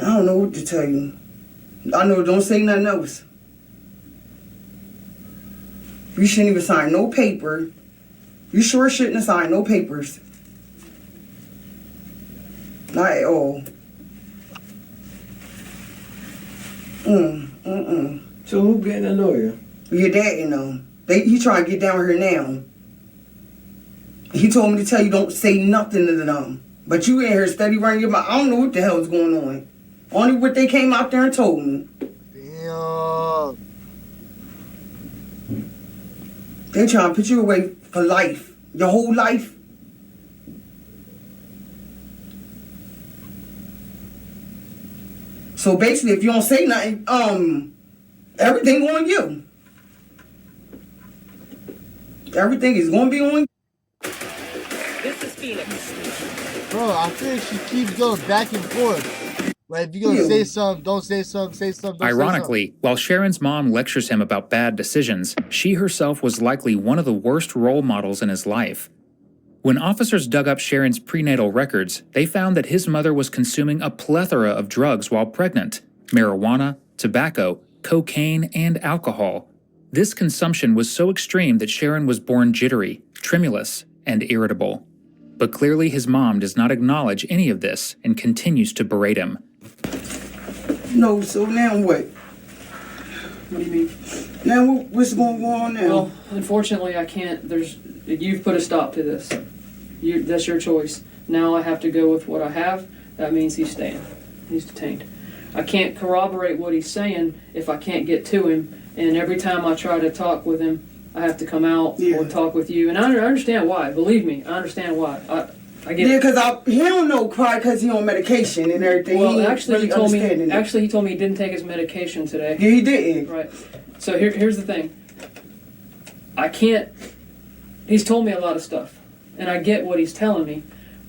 I don't know what to tell you. I know, don't say nothing else. You shouldn't even sign no paper. You sure shouldn't have signed no papers. Not at all. So who getting a lawyer? Your dad, you know. He trying to get down here now. He told me to tell you don't say nothing to them. But you in here steady running your mouth. I don't know what the hell is going on. Only what they came out there and told me. Damn. They trying to put you away for life. Your whole life. So basically, if you don't say nothing, everything on you. Everything is going to be on you. This is Phoenix. Bro, I feel like she keeps going back and forth. Like, if you're going to say something, don't say something, say something, don't Ironically, say something. while Sharon's mom lectures him about bad decisions, she herself was likely one of the worst role models in his life. When officers dug up Sharon's prenatal records, they found that his mother was consuming a plethora of drugs while pregnant: marijuana, tobacco, cocaine, and alcohol. This consumption was so extreme that Sharon was born jittery, tremulous, and irritable. But clearly his mom does not acknowledge any of this and continues to berate him. No, so now what? What do you mean? Now what's going on now? Well, unfortunately, I can't. You've put a stop to this. That's your choice. Now I have to go with what I have. That means he's staying. He's detained. I can't corroborate what he's saying if I can't get to him. And every time I try to talk with him, I have to come out or talk with you. And I understand why. Believe me, I understand why. I get it. Because he don't know cry because he on medication and everything. Well, actually, he told me he didn't take his medication today. Yeah, he didn't. Right. So here's the thing. I can't. He's told me a lot of stuff, and I get what he's telling me,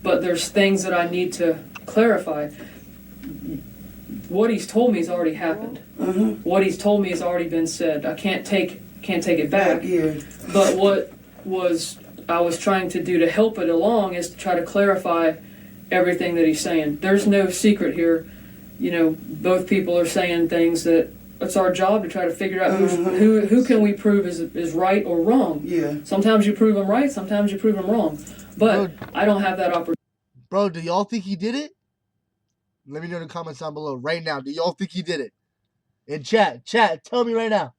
but there's things that I need to clarify. What he's told me has already happened. Mm-hmm. What he's told me has already been said. I can't take it back. Yeah. But what I was trying to do to help it along is to try to clarify everything that he's saying. There's no secret here. You know, both people are saying things that it's our job to try to figure out who can we prove is right or wrong. Yeah. Sometimes you prove them right, sometimes you prove them wrong. But I don't have that opportunity. Bro, do y'all think he did it? Let me know in the comments down below right now. Do y'all think he did it? In chat, tell me right now.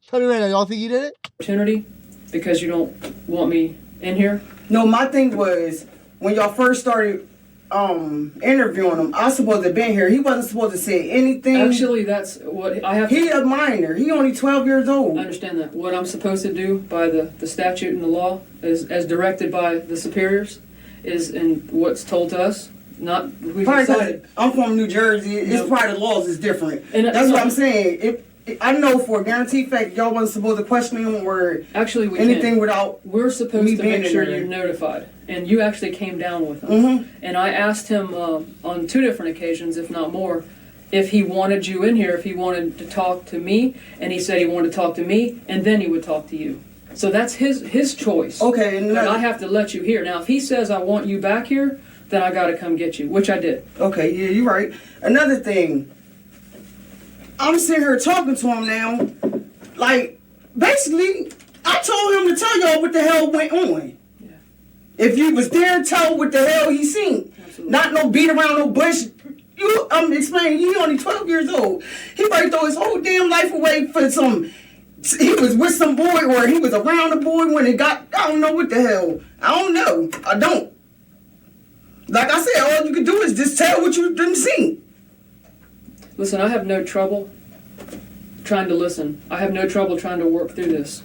Tell me right now, y'all think he did it? Opportunity because you don't want me in here? No, my thing was when y'all first started interviewing him, I was supposed to have been here. He wasn't supposed to say anything. Actually, that's what I have to... He a minor. He only 12 years old. I understand that. What I'm supposed to do by the statute and the law is, as directed by the superiors, is in what's told to us. Not we've decided. I'm from New Jersey. It's part of the laws is different. And that's what I'm saying. I know for a guaranteed fact y'all wasn't supposed to question him or anything without. We're supposed to make sure you're notified, and you actually came down with him. Mm-hmm. And I asked him on 2 different occasions, if not more, if he wanted you in here, if he wanted to talk to me, and he said he wanted to talk to me, and then he would talk to you. So that's his choice. Okay, and I have to let you here. Now, if he says I want you back here, then I got to come get you, which I did. Okay, yeah, you're right. Another thing, I'm sitting here talking to him now. Like, basically, I told him to tell y'all what the hell went on. Yeah. If you was there, tell what the hell he seen. Absolutely. Not no beat around no bush. I'm explaining, he only 12 years old. He might throw his whole damn life away for he was with some boy or he was around a boy when it got, I don't know what the hell. I don't know. I don't. Like I said, all you can do is just tell what you didn't see. Listen, I have no trouble trying to listen. I have no trouble trying to work through this.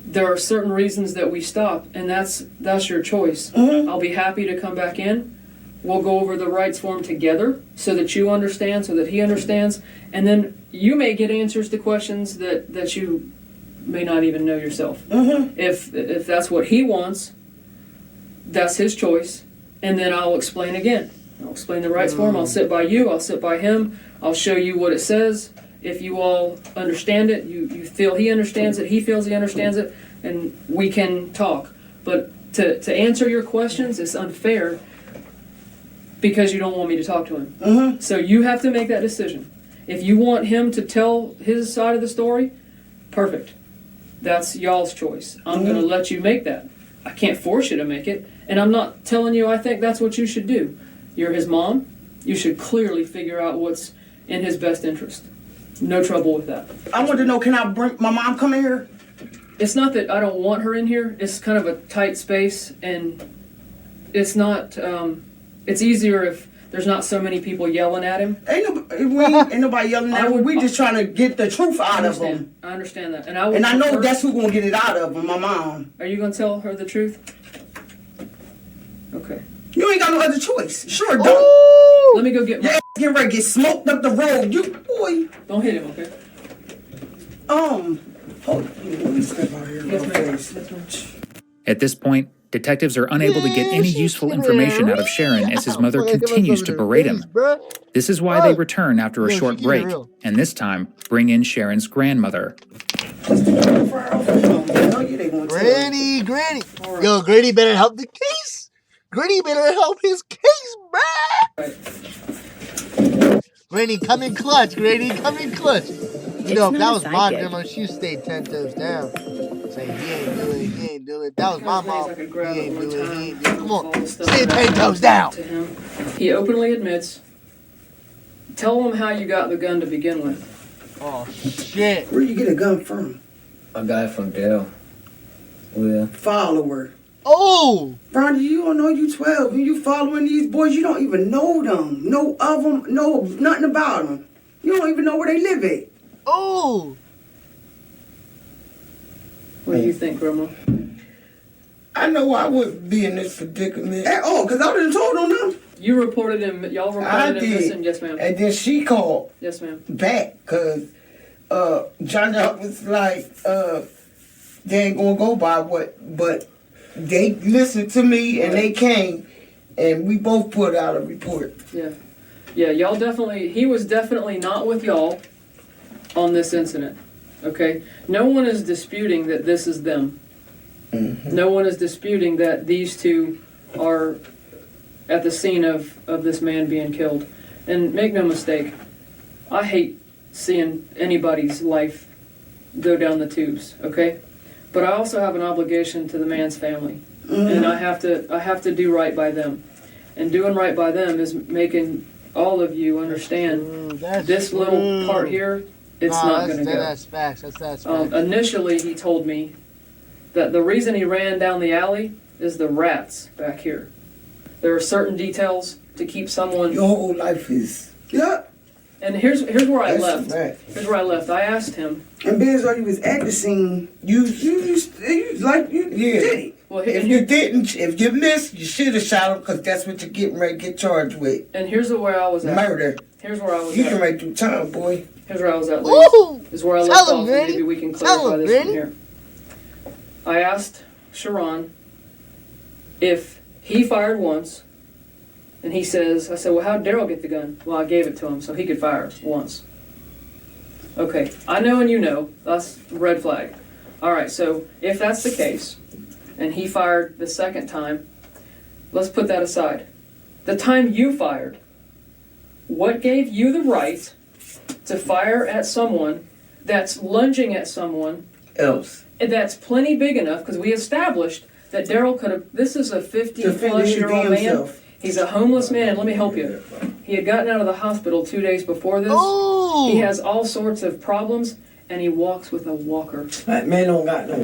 There are certain reasons that we stop, and that's your choice. I'll be happy to come back in. We'll go over the rights form together so that you understand, so that he understands, and then you may get answers to questions that you may not even know yourself. If that's what he wants, that's his choice, and then I'll explain again. I'll explain the rights form. I'll sit by you. I'll sit by him. I'll show you what it says. If you all understand it, you feel he understands it, he feels he understands it, and we can talk. But to answer your questions is unfair because you don't want me to talk to him. So you have to make that decision. If you want him to tell his side of the story, perfect. That's y'all's choice. I'm going to let you make that. I can't force you to make it, and I'm not telling you I think that's what you should do. You're his mom. You should clearly figure out what's in his best interest. No trouble with that. I want to know, can I bring my mom come in here? It's not that I don't want her in here. It's kind of a tight space, and it's not, it's easier if there's not so many people yelling at him. Ain't nobody yelling at him. We just trying to get the truth out of him. I understand that. And I know that's who's going to get it out of him, my mom. Are you going to tell her the truth? Okay. You ain't got no other choice. Sure don't. Let me go get my... Your ass getting ready to get smoked up the road. You, boy. Don't hit him, okay? Hold on. Let me step out here. Yes, ma'am. At this point, detectives are unable to get any useful information out of Sharon as his mother continues to berate him. This is why they return after a short break, and this time bring in Sharon's grandmother. Granny. Yo, Granny better help the case. Granny better help his case, bruh. Granny, come in clutch. Granny, come in clutch. You know, if that was my grandma, she stayed 10 toes down. Say, he ain't do it. That was my mom. He ain't do it. Come on, stay 10 toes down. To him. He openly admits. Tell him how you got the gun to begin with. Oh, shit. Where you get a gun from? I got it from Dale. Well, follower. Oh! Ronnie, you don't know you 12 and you following these boys. You don't even know them. Know of them. Know nothing about them. You don't even know where they live at. Oh! What do you think, Grandma? I know I wouldn't be in this predicament at all, because I done told on them. You reported him, y'all reported him missing? Yes, ma'am. And then she called. Yes, ma'am. Back, because John was like, they ain't going to go by what, but they listened to me and they came, and we both put out a report. Yeah, y'all definitely, he was definitely not with y'all on this incident, okay? No one is disputing that this is them. No one is disputing that these two are at the scene of this man being killed. And make no mistake, I hate seeing anybody's life go down the tubes, okay? But I also have an obligation to the man's family. And I have to do right by them. And doing right by them is making all of you understand this little part here, it's not going to go. That's facts. That's facts. Initially, he told me that the reason he ran down the alley is the rats back here. There are certain details to keep someone... Your whole life is... Yeah. And here's where I That's left. Right. Here's where I left. I asked him... And being while you was at the scene, you did it. Well, if you missed, you should have shot him, because that's what you're getting ready to get charged with. And here's where I was at. Murder. Here's where I was You at. can right through time, boy. Here's where I was at, Ooh! is where I left off, and maybe we can clarify this from here. I asked Sharon if he fired once, and he says, I said, well, how'd Daryl get the gun? Well, I gave it to him so he could fire once. Okay, I know and you know, that's red flag. All right, so if that's the case, and he fired the second time, let's put that aside. The time you fired, what gave you the right to fire at someone that's lunging at someone else? And that's plenty big enough, because we established that Daryl could have, this is a 50-plus-year-old man. He's a homeless man, and let me help you. He had gotten out of the hospital 2 days before this. Oh! He has all sorts of problems, and he walks with a walker. That man don't got no...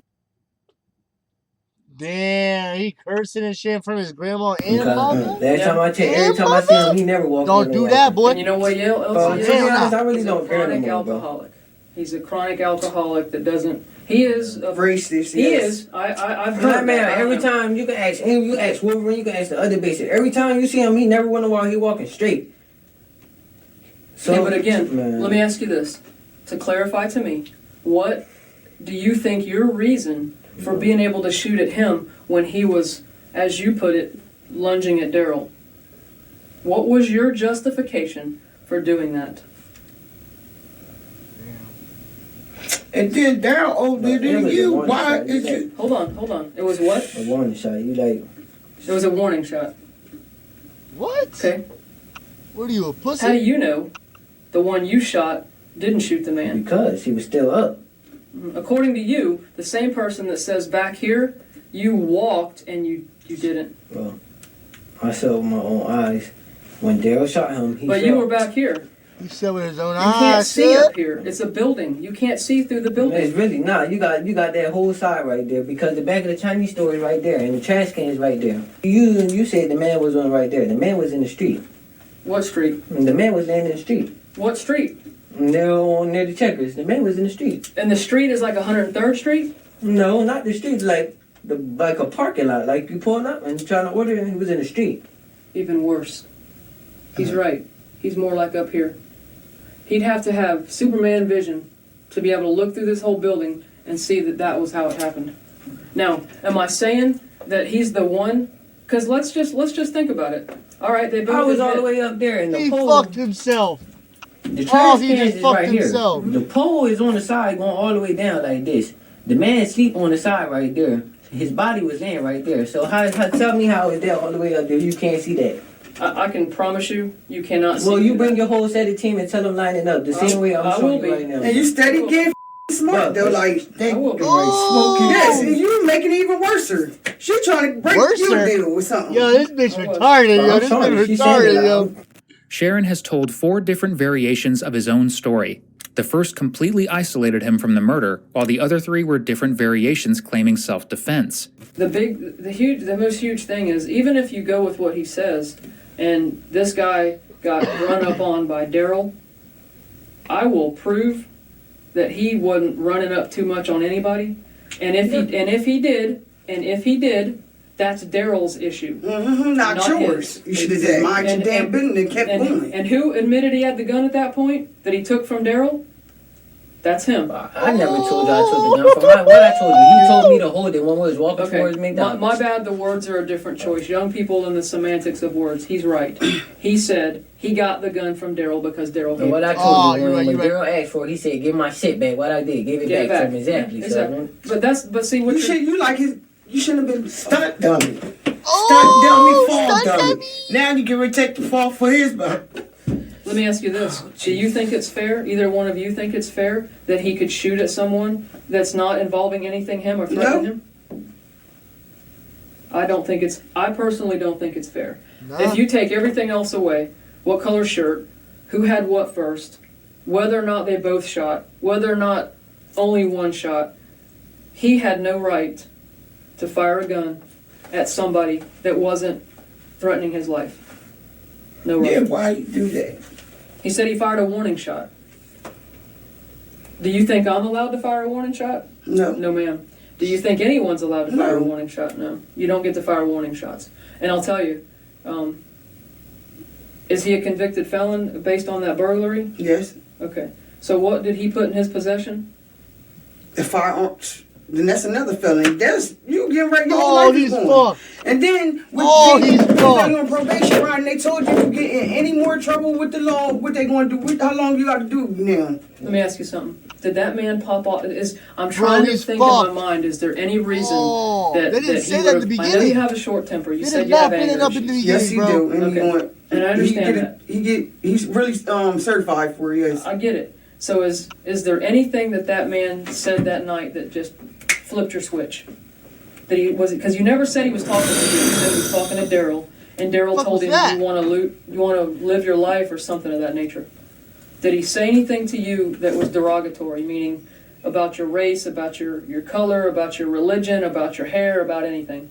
Damn, he cursing and shit from his grandma and mother? Every time I see him, he never walks. Don't do that, boy. And you know what, I really don't care chronic no more, alcoholic. He's a chronic alcoholic that doesn't. He is a racist. He yes. is. I've Nah, heard man, that. every time you can ask him, you ask Wolverine, you can ask the other basic. Every time you see him, he never wonder why he walking straight. So, yeah, but again, man, let me ask you this to clarify to me: what do you think your reason for being able to shoot at him when he was, as you put it, lunging at Daryl? What was your justification for doing that? And then Daryl older than you. Why is like, it? Hold on. It was what? a warning shot? You like? It was a warning shot. What? Okay. What are you, a pussy? How do you know the one you shot didn't shoot the man? Because he was still up. According to you, the same person that says back here, you walked and you didn't. Well, I saw with my own eyes when Daryl shot him. But you were back here. He said with his own You eyes. can't see up here. It's a building. You can't see through the It's building. really not. You got that whole side right there because the back of the Chinese store is right there and the trash can is right there. You said the man was on right there. The man was in the street. What street? And the man was laying in the street. What street? And they're on near the Checkers. The man was in the street. And the street is like 103rd Street? No, not the street. Like a parking lot. Like you pulling up and trying to order and he was in the street. Even worse. He's right. He's more like up here. He'd have to have Superman vision to be able to look through this whole building and see that that was how it happened. Now, am I saying that he's the one? Because let's just think about it. All right, they both. I was all the way up there and the He pole. fucked himself. The trash he can just is fucked right himself. here. The pole is on the side going all the way down like this. The man sleep on the side right there. His body was laying right there. So how tell me how it's there all the way up there? You can't see that. I can promise you cannot see. Well, you bring your whole set of team and tell them line it up the same way I'm showing you right now. And you steady getting smart though, like they smoking. Oh. Yes, and you making it even worse. She trying to break your deal with something. Yo, this bitch retarded, yo. This bitch retarded, yo. Sharon has told 4 different variations of his own story. The first completely isolated him from the murder, while the other 3 were different variations claiming self-defense. The most huge thing is, even if you go with what he says, and this guy got run up on by Daryl, I will prove that he wasn't running up too much on anybody. And if he did, that's Daryl's issue. Not yours. His. You should have just mind your damn business and kept going. And who admitted he had the gun at that point that he took from Daryl? That's him. I never told you I took the gun from him. What I told you, he told me to hold it when we was walking towards McDonald's. My bad, the words are a different choice. Young people and the semantics of words. He's right. He said he got the gun from Daryl because Daryl gave And what it. I told you, when Daryl asked for it, he said, give my shit back. What I did, gave it back to him. Exactly. Exactly. But see what you like his. You shouldn't have been stunt dummy. Stunt dummy, fall dummy. Now you can take the fall for his butt. Let me ask you this. Do you think it's fair, either one of you think it's fair, that he could shoot at someone that's not involving anything him or threaten him? I personally don't think it's fair. Nah. If you take everything else away, what color shirt, who had what first, whether or not they both shot, whether or not only one shot, he had no right to fire a gun at somebody that wasn't threatening his life. No right. Yeah, why you do that? He said he fired a warning shot. Do you think I'm allowed to fire a warning shot? No. No, ma'am. Do you think anyone's allowed to fire a warning shot? No. You don't get to fire warning shots. And I'll tell you, is he a convicted felon based on that burglary? Yes. Okay. So what did he put in his possession? The firearms. Then that's another felony. That's you getting ready. Your Oh, life is he's going. fucked. And then He's fucked. on probation, right? And they told you to get in any more trouble with the law. What they going to do? How long you got to do now? Let me ask you something. Did that man pop off? I'm trying to think in my mind. Is there any reason that they didn't that say he that at would've- the I know beginning. you have a short temper. You They said did you have not put it anger up in the issues. Yes, he do. And Okay. And I understand that. He's really certified for it. Yes. I get it. So is there anything that man said that night that just flipped your switch? That he was, because you never said he was talking to you. You said he was talking to Daryl, and Daryl What told was him that? you want to live your life or something of that nature. Did he say anything to you that was derogatory, meaning about your race, about your color, about your religion, about your hair, about anything?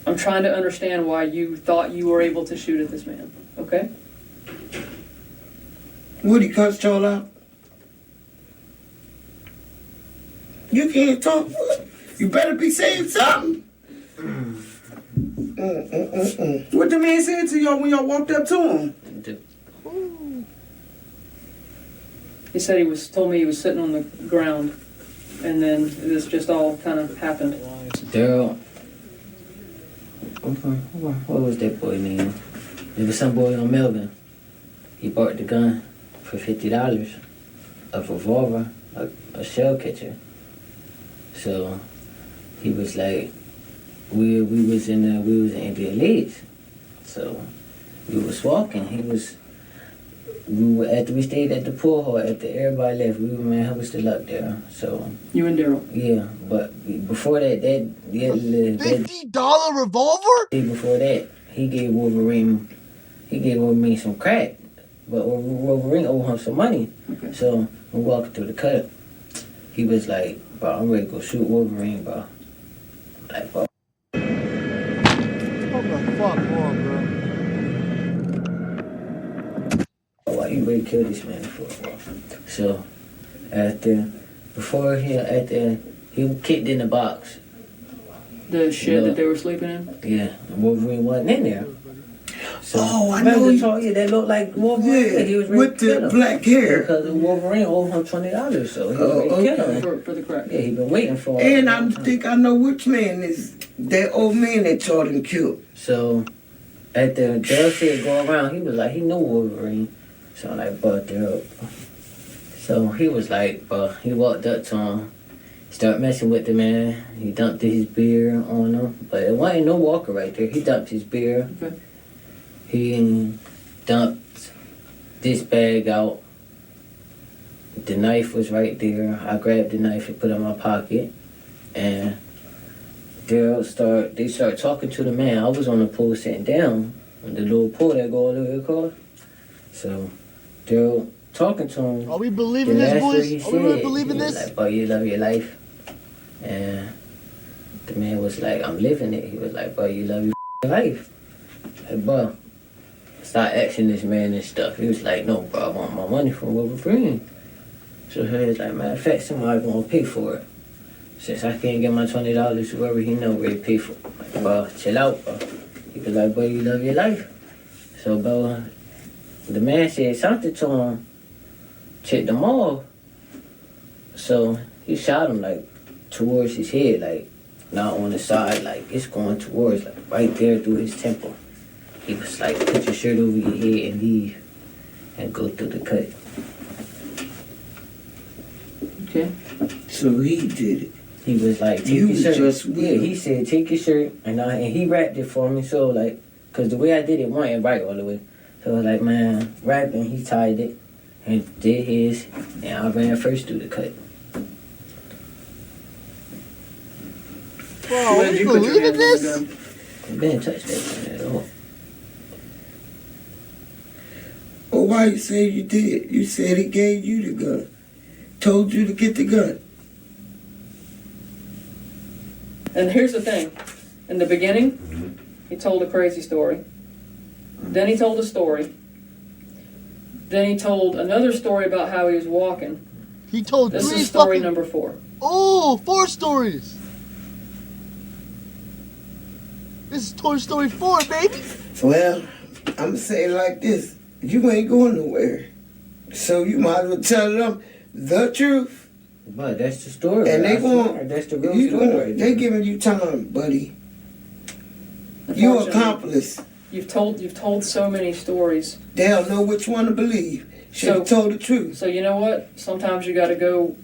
I'm trying to understand why you thought you were able to shoot at this man. Okay? Would he cuss y'all out? You can't talk. You better be saying something. What the man said to y'all when y'all walked up to him? He said told me he was sitting on the ground, and then this just all kind of happened. Daryl, what was that boy name? There was some boy on Melvin. He bought the gun for $50, a revolver, a shell catcher. So he was like, we was in Indian Leeds. So we was walking. After we stayed at the pool hall, after everybody left, I was still up there. So you and Daryl. Yeah, but before that $50 revolver? Before that, he gave Wolverine some crack, but Wolverine owed him some money. Okay. So we walked through the cut. He was like, "Bro, I'm ready to go shoot Wolverine, bro." Like, bro. What the fuck on, bro? Why you ready to kill this man for, bro? So he kicked in the box. The shed that they were sleeping in? Yeah, Wolverine wasn't in there. So, I know. That looked like Wolverine. Yeah, he was with the black hair. Because Wolverine owed him $20, so he was ready to kill him. For the crack. Yeah, he been waiting for And I think I know which man is that old man that Jordan killed. So, after Daryl said go around, he was like, he knew Wolverine. So I'm like, bro, Daryl. So he was like, bro, he walked up to him, started messing with the man. He dumped his beer on him, but it wasn't no Walker right there. He dumped his beer. Okay. He dumped this bag out. The knife was right there. I grabbed the knife and put it in my pocket. And they started talking to the man. I was on the pool sitting down on the little pool that go all the way across. So they're talking to him. Are we believing this, boys? Are we really believing this? Like, bro, you love your life. And the man was like, I'm living it. He was like, bro, you love your life. Like, bro, start asking this man and stuff. He was like, no, bro, I want my money from Wolverine. So he was like, matter of fact, somebody gonna pay for it. Since I can't get my $20, whoever he know ready to pay for it. Like, bro, chill out, bro. He was like, bro, you love your life. So, bro, the man said something to him, checked him off. So he shot him like towards his head, like not on the side, like it's going towards, like right there through his temple. He was like, put your shirt over your head and leave and go through the cut. Okay. So he did it. He was like, take You your was shirt. just with Yeah, him. he said, take your shirt, and he wrapped it for me. So like, cause the way I did it wasn't right all the way. So I was like, man, wrapping, he tied it and did his, and I ran first through the cut. Bro, are you believing this? I didn't touch that gun at all. Well, why you say you did? You said he gave you the gun. Told you to get the gun. And here's the thing. In the beginning, he told a crazy story. Then he told a story. Then he told another story about how he was walking. He told This three is story fucking... number 4. Oh, 4 stories. This is Toy Story 4, baby. Well, I'm going to say it like this. You ain't going nowhere. So you might as well tell them the truth. But that's the story. And they going, that's the real story. They giving you time, buddy. You accomplice. You've told so many stories. They don't know which one to believe. Should have told the truth. So you know what? Sometimes you got to go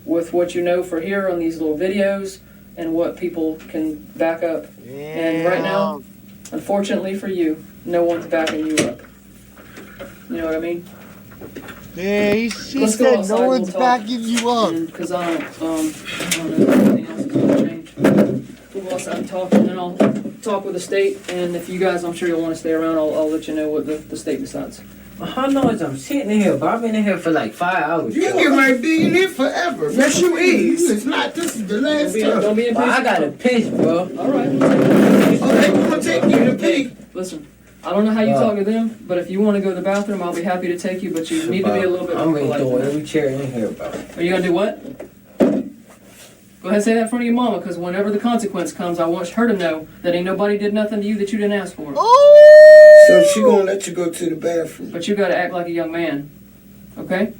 with what you know for here on these little videos and what people can back up. Yeah. And right now, unfortunately for you, no one's backing you up. You know what I mean? Yeah, she Let's go said outside, no one's we'll talk. backing you up. Because I don't know if anything else is going to change. We'll go outside and talk, and then I'll talk with the state. And if you guys, I'm sure you'll want to stay around, I'll let you know what the state decides. How long is I'm sitting in here, bro? I've been in here for like 5 hours. You get ready to be in here forever. Yes, you is. It's not. This is the last time. Don't be impatient. I got to piss, bro. All right. Oh, they gonna take you to pee. Listen, I don't know how you talk to them, but if you want to go to the bathroom, I'll be happy to take you, but you need to be a little bit I'm more ready to polite. throw than every that. chair in here, bro. Are you gonna do what? Go ahead and say that in front of your mama, because whenever the consequence comes, I want her to know that ain't nobody did nothing to you that you didn't ask for. So she gonna let you go to the bathroom. But you gotta act like a young man, okay?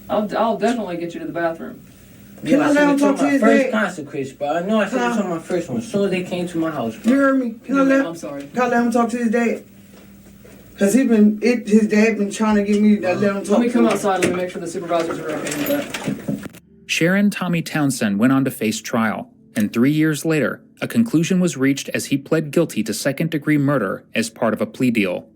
I'll definitely get you to the bathroom. Can I let him talk to his first dad? consequence, bro. I know I said this on my first one. As soon as they came to my house, bro. You heard me? Can I let? I'm sorry. Can I let him talk to his dad? Cause his dad been trying to get me to let him talk. Let me to come him. outside. Let me make sure the supervisors are okay with that. Sharon Tommy Townsend went on to face trial, and 3 years later, a conclusion was reached as he pled guilty to second-degree murder as part of a plea deal.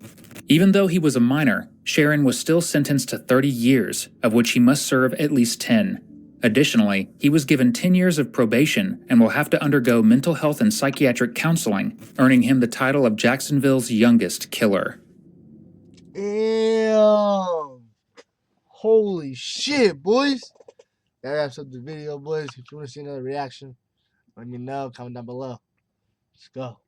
Even though he was a minor, Sharon was still sentenced to 30 years, of which he must serve at least 10. Additionally, he was given 10 years of probation and will have to undergo mental health and psychiatric counseling, earning him the title of Jacksonville's youngest killer. Damn. Holy shit, boys. That wraps up the video, boys. If you want to see another reaction, let me know. Comment down below. Let's go.